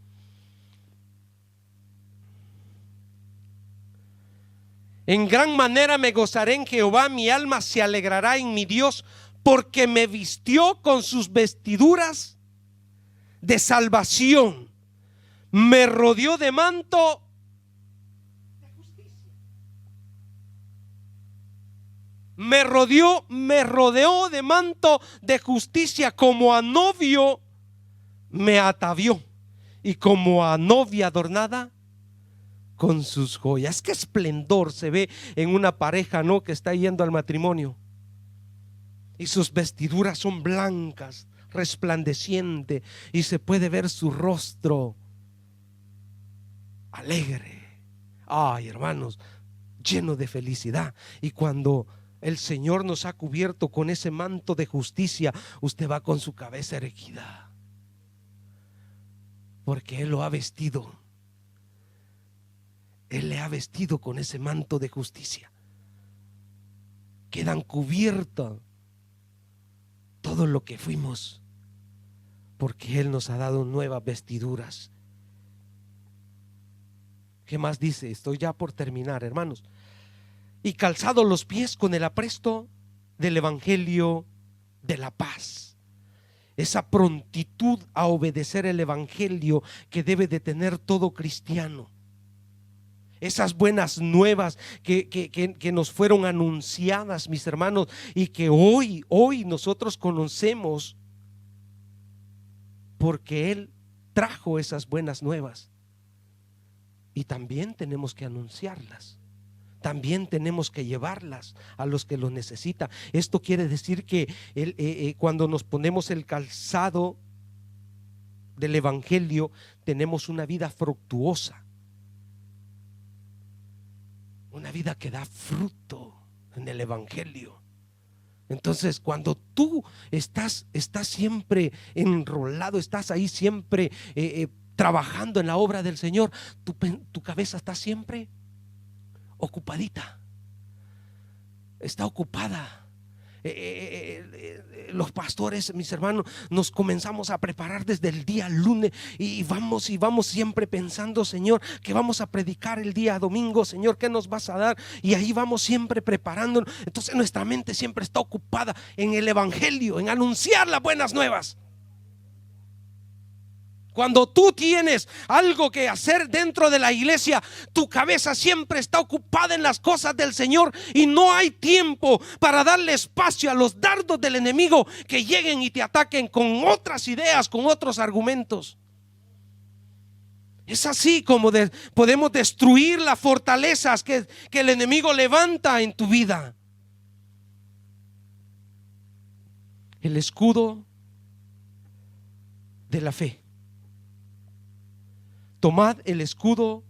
En gran manera me gozaré en Jehová, mi alma se alegrará en mi Dios, porque me vistió con sus vestiduras de salvación, me rodeó de manto de justicia. Me rodeó de manto de justicia, como a novio me atavió, y como a novia adornada con sus joyas. Qué esplendor se ve en una pareja, ¿no?, que está yendo al matrimonio, y sus vestiduras son blancas, resplandeciente, y se puede ver su rostro alegre. Ay, hermanos, lleno de felicidad. Y cuando el Señor nos ha cubierto con ese manto de justicia, usted va con su cabeza erguida, porque Él lo ha vestido. Él le ha vestido con ese manto de justicia. Quedan cubiertos todo lo que fuimos, porque Él nos ha dado nuevas vestiduras. ¿Qué más dice? Estoy ya por terminar, hermanos. Y calzado los pies con el apresto del evangelio de la paz. Esa prontitud a obedecer el evangelio que debe de tener todo cristiano. Esas buenas nuevas que nos fueron anunciadas, mis hermanos, y que hoy nosotros conocemos, porque Él trajo esas buenas nuevas. Y también tenemos que anunciarlas, también tenemos que llevarlas a los que lo necesitan. Esto quiere decir que cuando nos ponemos el calzado del evangelio, tenemos una vida fructuosa, una vida que da fruto en el evangelio. Entonces, cuando tú estás siempre enrolado, estás ahí siempre trabajando en la obra del Señor, tu cabeza está siempre ocupadita, está ocupada. Los pastores, mis hermanos, nos comenzamos a preparar desde el día lunes y vamos siempre pensando: Señor, ¿qué vamos a predicar el día domingo? Señor, ¿qué nos vas a dar? Y ahí vamos siempre preparándonos. Entonces nuestra mente siempre está ocupada en el evangelio, en anunciar las buenas nuevas. Cuando tú tienes algo que hacer dentro de la iglesia, tu cabeza siempre está ocupada en las cosas del Señor y no hay tiempo para darle espacio a los dardos del enemigo que lleguen y te ataquen con otras ideas, con otros argumentos. Es así como podemos destruir las fortalezas que el enemigo levanta en tu vida. El escudo de la fe. Tomad el escudo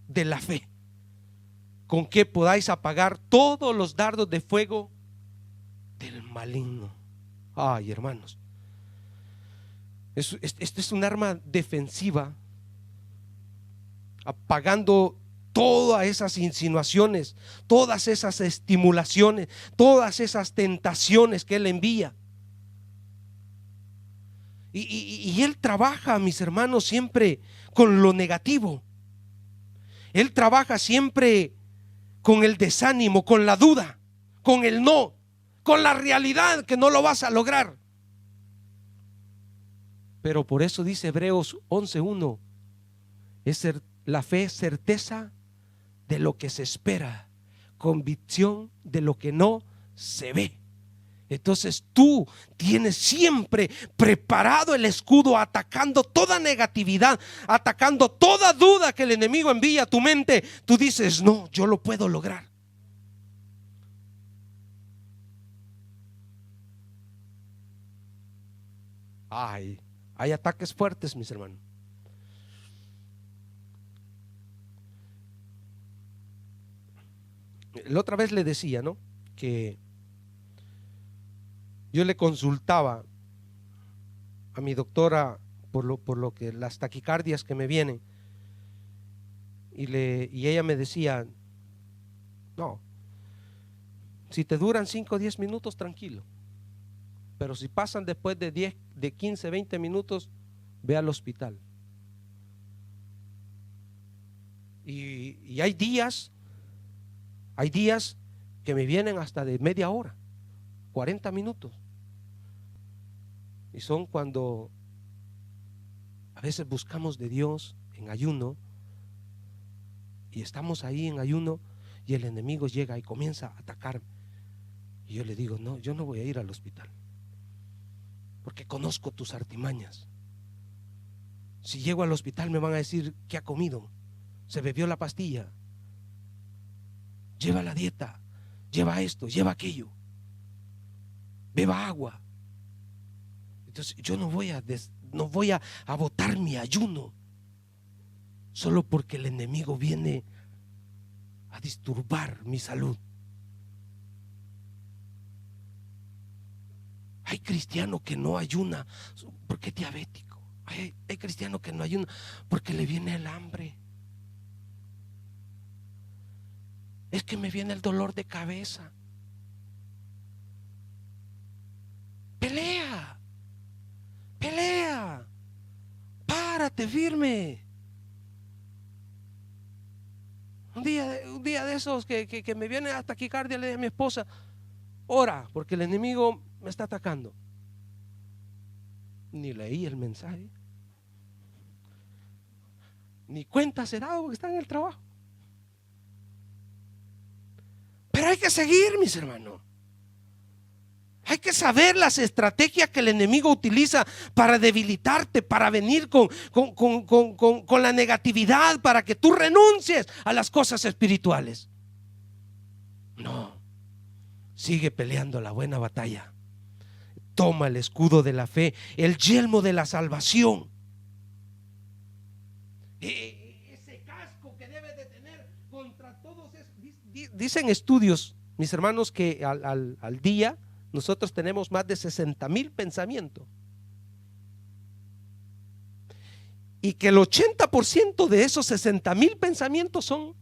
de la fe, con que podáis apagar todos los dardos de fuego del maligno. Ay, hermanos, esto es un arma defensiva, apagando todas esas insinuaciones, todas esas estimulaciones, todas esas tentaciones que Él envía. Y Él trabaja, mis hermanos, siempre con lo negativo. Él trabaja siempre con el desánimo, con la duda, con el no, con la realidad que no lo vas a lograr. Pero por eso dice Hebreos 11:1, la fe es certeza de lo que se espera, convicción de lo que no se ve. Entonces tú tienes siempre preparado el escudo, atacando toda negatividad, atacando toda duda que el enemigo envía a tu mente. Tú dices: no, yo lo puedo lograr. Hay ataques fuertes, mis hermanos. La otra vez le decía, ¿no?, que yo le consultaba a mi doctora por lo que las taquicardias que me vienen, y ella me decía: no, si te duran 5 o 10 minutos, tranquilo, pero si pasan después de 10, de 15, 20 minutos, ve al hospital. Y hay días que me vienen hasta de media hora, 40 minutos. Y son cuando a veces buscamos de Dios en ayuno, y estamos ahí en ayuno, y el enemigo llega y comienza a atacarme. Y yo le digo: no, yo no voy a ir al hospital, porque conozco tus artimañas. Si llego al hospital me van a decir: ¿qué ha comido? ¿Se bebió la pastilla? Lleva la dieta, lleva esto, lleva aquello, beba agua. Entonces yo no voy a botar mi ayuno solo porque el enemigo viene a disturbar mi salud. Hay cristiano que no ayuna porque es diabético. Hay cristiano que no ayuna porque le viene el hambre. Es que me viene el dolor de cabeza. Pelea, párate firme. Un día de esos que me viene hasta taquicardia, le dije a mi esposa: ora, porque el enemigo me está atacando. Ni leí el mensaje, ni cuenta se da porque está en el trabajo. Pero hay que seguir, mis hermanos. Hay que saber las estrategias que el enemigo utiliza para debilitarte, para venir con la negatividad, para que tú renuncies a las cosas espirituales. No, sigue peleando la buena batalla. Toma el escudo de la fe, el yelmo de la salvación, ese casco que debe de tener contra todos esos. Dicen estudios, mis hermanos, que al día nosotros tenemos más de 60,000 pensamientos, y que el 80% de esos 60,000 pensamientos son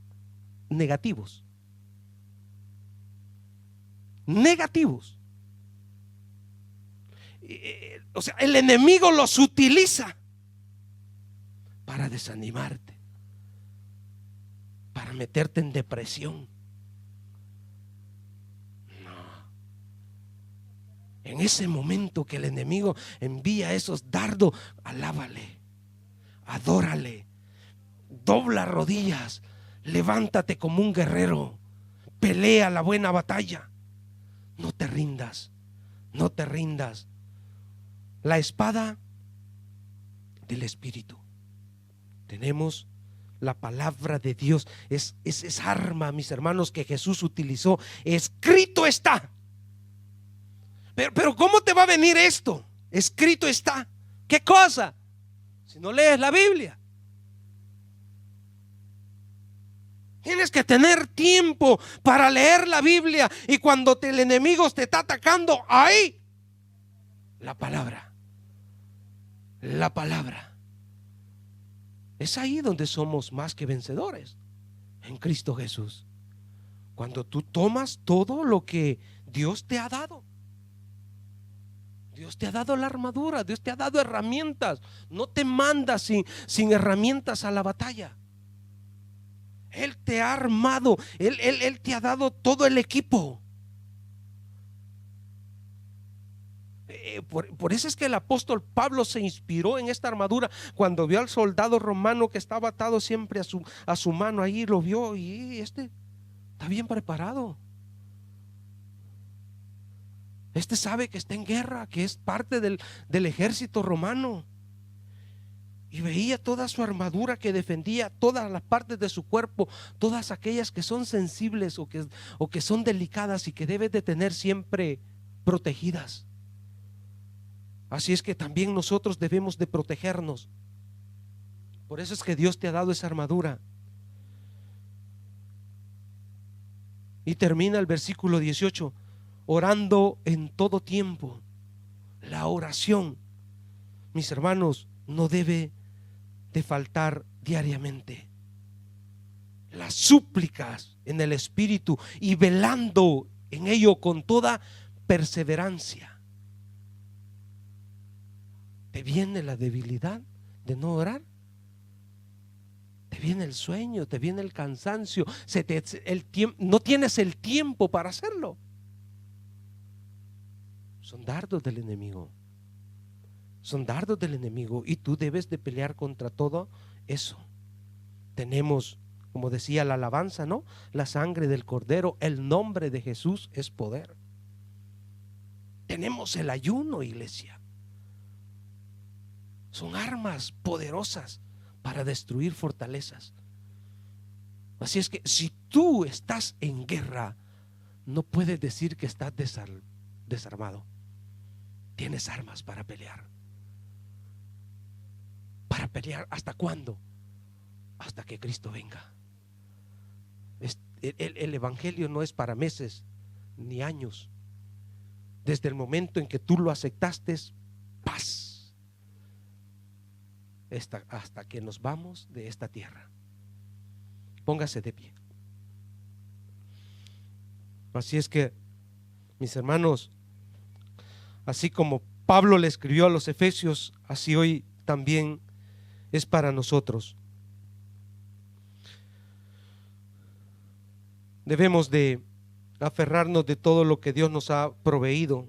negativos. O sea, el enemigo los utiliza para desanimarte, para meterte en depresión. En ese momento que el enemigo envía esos dardos, alábale, adórale, dobla rodillas, levántate como un guerrero, pelea la buena batalla. No te rindas, no te rindas. La espada del Espíritu. Tenemos la palabra de Dios, es esa arma, mis hermanos, que Jesús utilizó. Escrito está. Pero ¿cómo te va a venir esto? Escrito está. ¿Qué cosa? Si no lees la Biblia. Tienes que tener tiempo para leer la Biblia, y cuando el enemigo te está atacando, ahí la palabra es ahí donde somos más que vencedores en Cristo Jesús. Cuando tú tomas todo lo que Dios te ha dado. Dios te ha dado la armadura, Dios te ha dado herramientas. No te manda sin herramientas a la batalla. Él te ha armado, Él te ha dado todo el equipo. Por eso es que el apóstol Pablo se inspiró en esta armadura cuando vio al soldado romano que estaba atado siempre a su mano. Ahí lo vio y este está bien preparado. Este sabe que está en guerra, que es parte del ejército romano. Y veía toda su armadura que defendía todas las partes de su cuerpo, todas aquellas que son sensibles o que son delicadas y que debes de tener siempre protegidas. Así es que también nosotros debemos de protegernos. Por eso es que Dios te ha dado esa armadura. Y termina el versículo 18, orando en todo tiempo. La oración, mis hermanos, no debe de faltar diariamente. Las súplicas en el Espíritu y velando en ello con toda perseverancia. ¿Te viene la debilidad de no orar? Te viene el sueño, te viene el cansancio, no tienes el tiempo para hacerlo. Son dardos del enemigo. Son dardos del enemigo y tú debes de pelear contra todo eso. Tenemos, como decía la alabanza, ¿no? La sangre del Cordero, el nombre de Jesús es poder. Tenemos el ayuno, iglesia. Son armas poderosas para destruir fortalezas. Así es que si tú estás en guerra, no puedes decir que estás desarmado. Tienes armas para pelear. ¿Para pelear hasta cuándo? Hasta que Cristo venga. El evangelio no es para meses ni años. Desde el momento en que tú lo aceptaste, paz. Hasta que nos vamos de esta tierra. Póngase de pie. Así es que, mis hermanos, así como Pablo le escribió a los Efesios, así hoy también es para nosotros. Debemos de aferrarnos de todo lo que Dios nos ha proveído.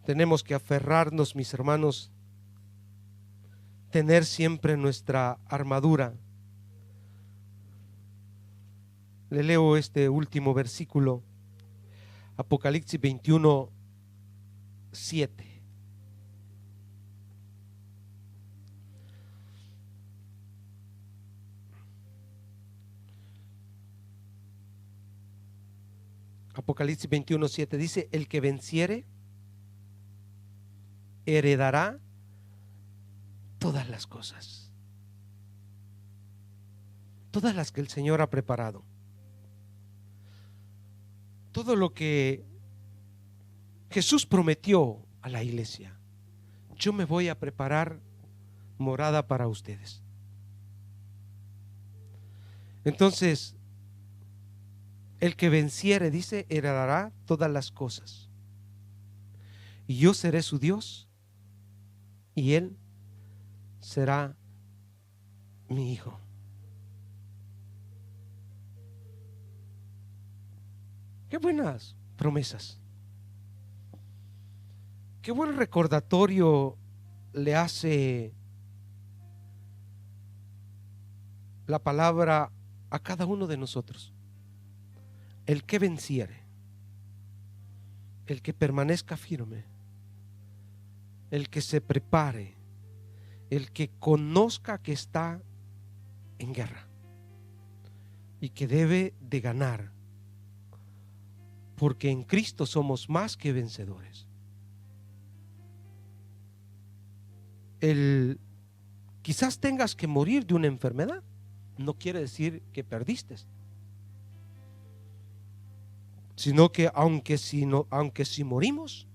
Tenemos que aferrarnos, mis hermanos, tener siempre nuestra armadura. Le leo este último versículo, Apocalipsis 21, 7. Apocalipsis 21, 7 dice: el que venciere heredará todas las cosas, todas las que el Señor ha preparado. Todo lo que Jesús prometió a la iglesia. Yo me voy a preparar morada para ustedes. Entonces, el que venciere, dice, heredará todas las cosas. Y yo seré su Dios y él será mi hijo. Qué buenas promesas. Qué buen recordatorio le hace la palabra a cada uno de nosotros. El que venciere, el que permanezca firme, el que se prepare, el que conozca que está en guerra y que debe de ganar, porque en Cristo somos más que vencedores. Quizás tengas que morir de una enfermedad, no quiere decir que perdiste, sino que aunque si morimos,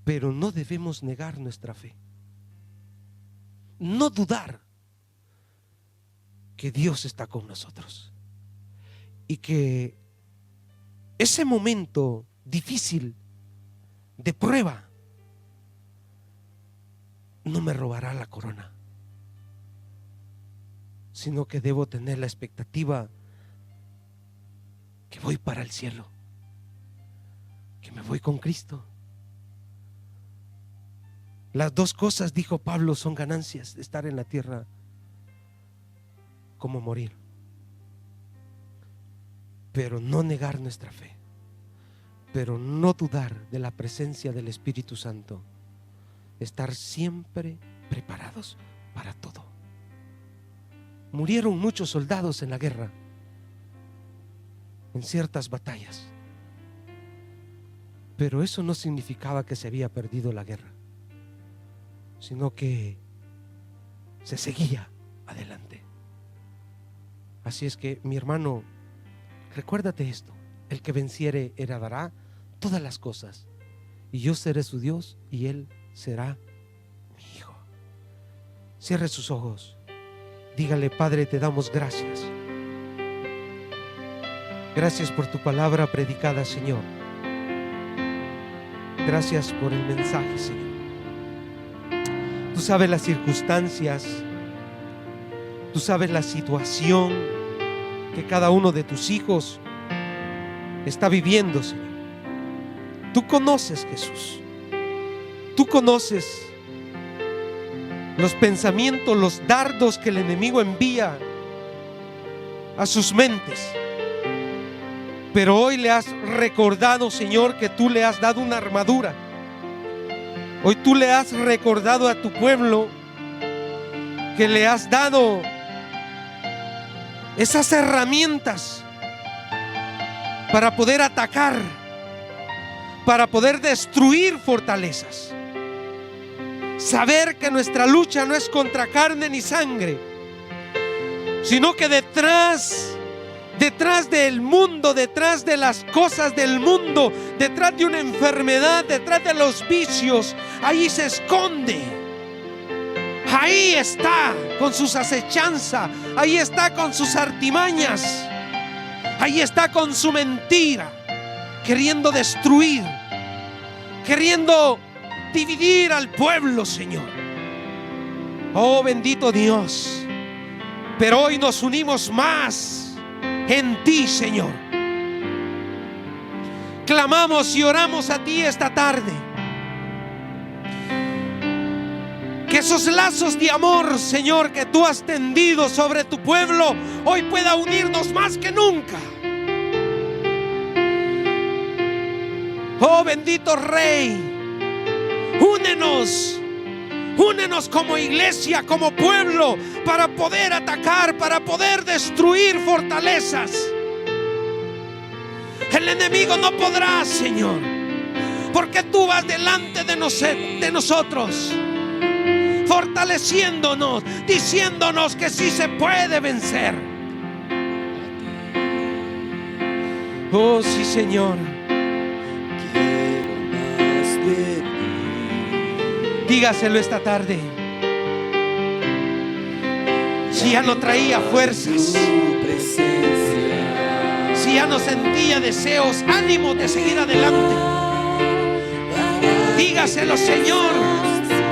pero no debemos negar nuestra fe, no dudar que Dios está con nosotros y que ese momento difícil de prueba no me robará la corona, sino que debo tener la expectativa que voy para el cielo. que me voy con Cristo. Las dos cosas, dijo Pablo, son ganancias de estar en la tierra, como morir. Pero no negar nuestra fe, pero no dudar de la presencia del Espíritu Santo. Estar siempre preparados para todo. Murieron muchos soldados en la guerra, en ciertas batallas, pero eso no significaba que se había perdido la guerra, sino que se seguía adelante. Así es que, mi hermano, recuérdate esto: el que venciere heredará todas las cosas, y yo seré su Dios y él será mi hijo. Cierre sus ojos, dígale: Padre, te damos gracias. Gracias por tu palabra predicada, Señor. Gracias por el mensaje, Señor. Tú sabes las circunstancias, tú sabes la situación que cada uno de tus hijos está viviendo, Señor. Tú conoces, Jesús. Tú conoces los pensamientos, los dardos que el enemigo envía a sus mentes. Pero hoy le has recordado, Señor, que tú le has dado una armadura. Hoy tú le has recordado a tu pueblo que le has dado esas herramientas para poder atacar, para poder destruir fortalezas. Saber que nuestra lucha no es contra carne ni sangre, sino que detrás del mundo, detrás de las cosas del mundo, detrás de una enfermedad, detrás de los vicios, ahí se esconde. Ahí está con sus acechanzas, ahí está con sus artimañas, ahí está con su mentira, queriendo destruir, queriendo dividir al pueblo, Señor. Oh, bendito Dios. Pero hoy nos unimos más en ti, Señor. Clamamos y oramos a ti esta tarde. Que esos lazos de amor, Señor, que tú has tendido sobre tu pueblo, hoy pueda unirnos más que nunca. Oh, bendito Rey, únenos como iglesia, como pueblo, para poder atacar, para poder destruir fortalezas. El enemigo no podrá, Señor, porque tú vas delante de nosotros, fortaleciéndonos, diciéndonos que sí se puede vencer. Oh, sí, Señor. Dígaselo esta tarde. Si ya no traía fuerzas, si ya no sentía deseos, ánimo de seguir adelante, dígaselo: Señor,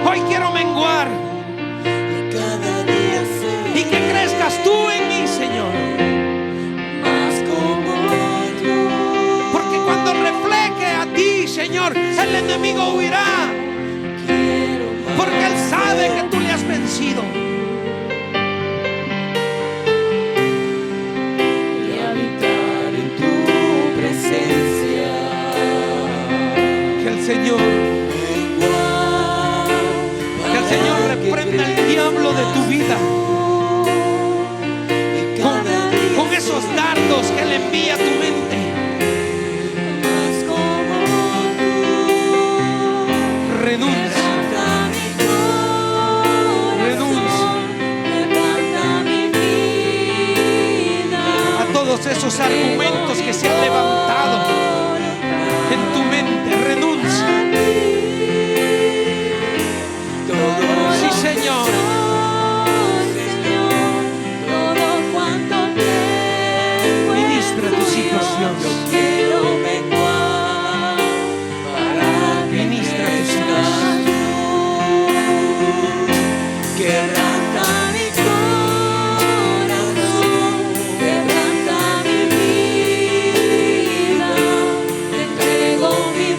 hoy quiero menguar y que crezcas tú en mí, Señor. Porque cuando refleje a ti, Señor, el enemigo huirá, porque él sabe que tú le has vencido. Y habitar en tu presencia. Que el Señor reprenda al diablo de tu vida con esos dardos que le envía a tu mente. Renuncia. Todos esos argumentos que se han levantado en tu mente, renuncia. Sí, Señor. Ministra a tus hijos, Dios. Ministra a tus hijos. Quebranta mi vida, te entrego mi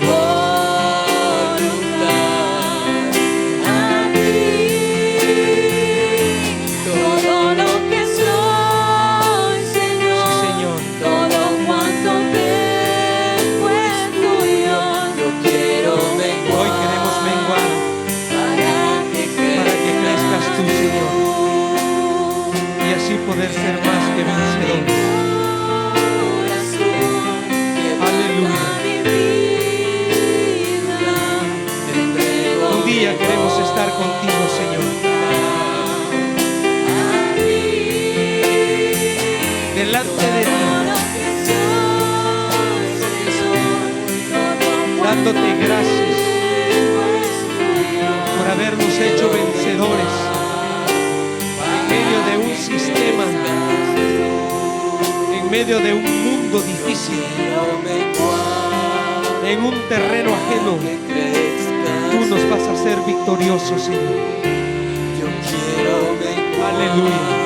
dándote gracias por habernos hecho vencedores en medio de un sistema, en medio de un mundo difícil, en un terreno ajeno. Tú nos vas a hacer victoriosos, Señor. Aleluya.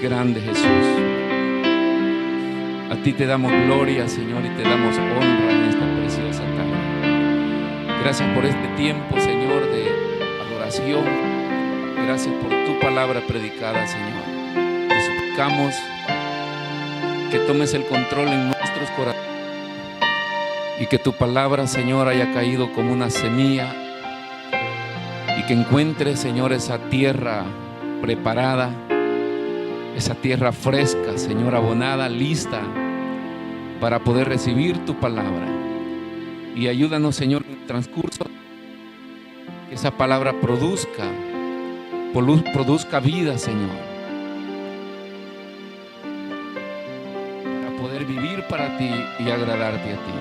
Grande, Jesús. A ti te damos gloria, Señor, y te damos honra en esta preciosa tarde. Gracias por este tiempo, Señor, de adoración. Gracias por tu palabra predicada, Señor. Te suplicamos que tomes el control en nuestros corazones y que tu palabra, Señor, haya caído como una semilla y que encuentres, Señor, esa tierra preparada, esa tierra fresca, Señor, abonada, lista para poder recibir tu palabra. Y ayúdanos, Señor, en el transcurso, que esa palabra produzca vida, Señor, para poder vivir para ti y agradarte a ti.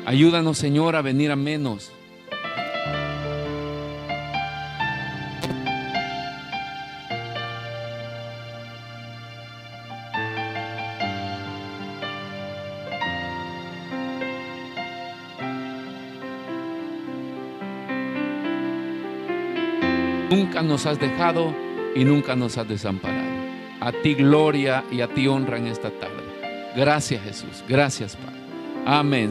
Ayúdanos, Señor, a venir a menos. Nunca nos has dejado y nunca nos has desamparado. A ti gloria y a ti honra en esta tarde. Gracias, Jesús. Gracias, Padre. Amén.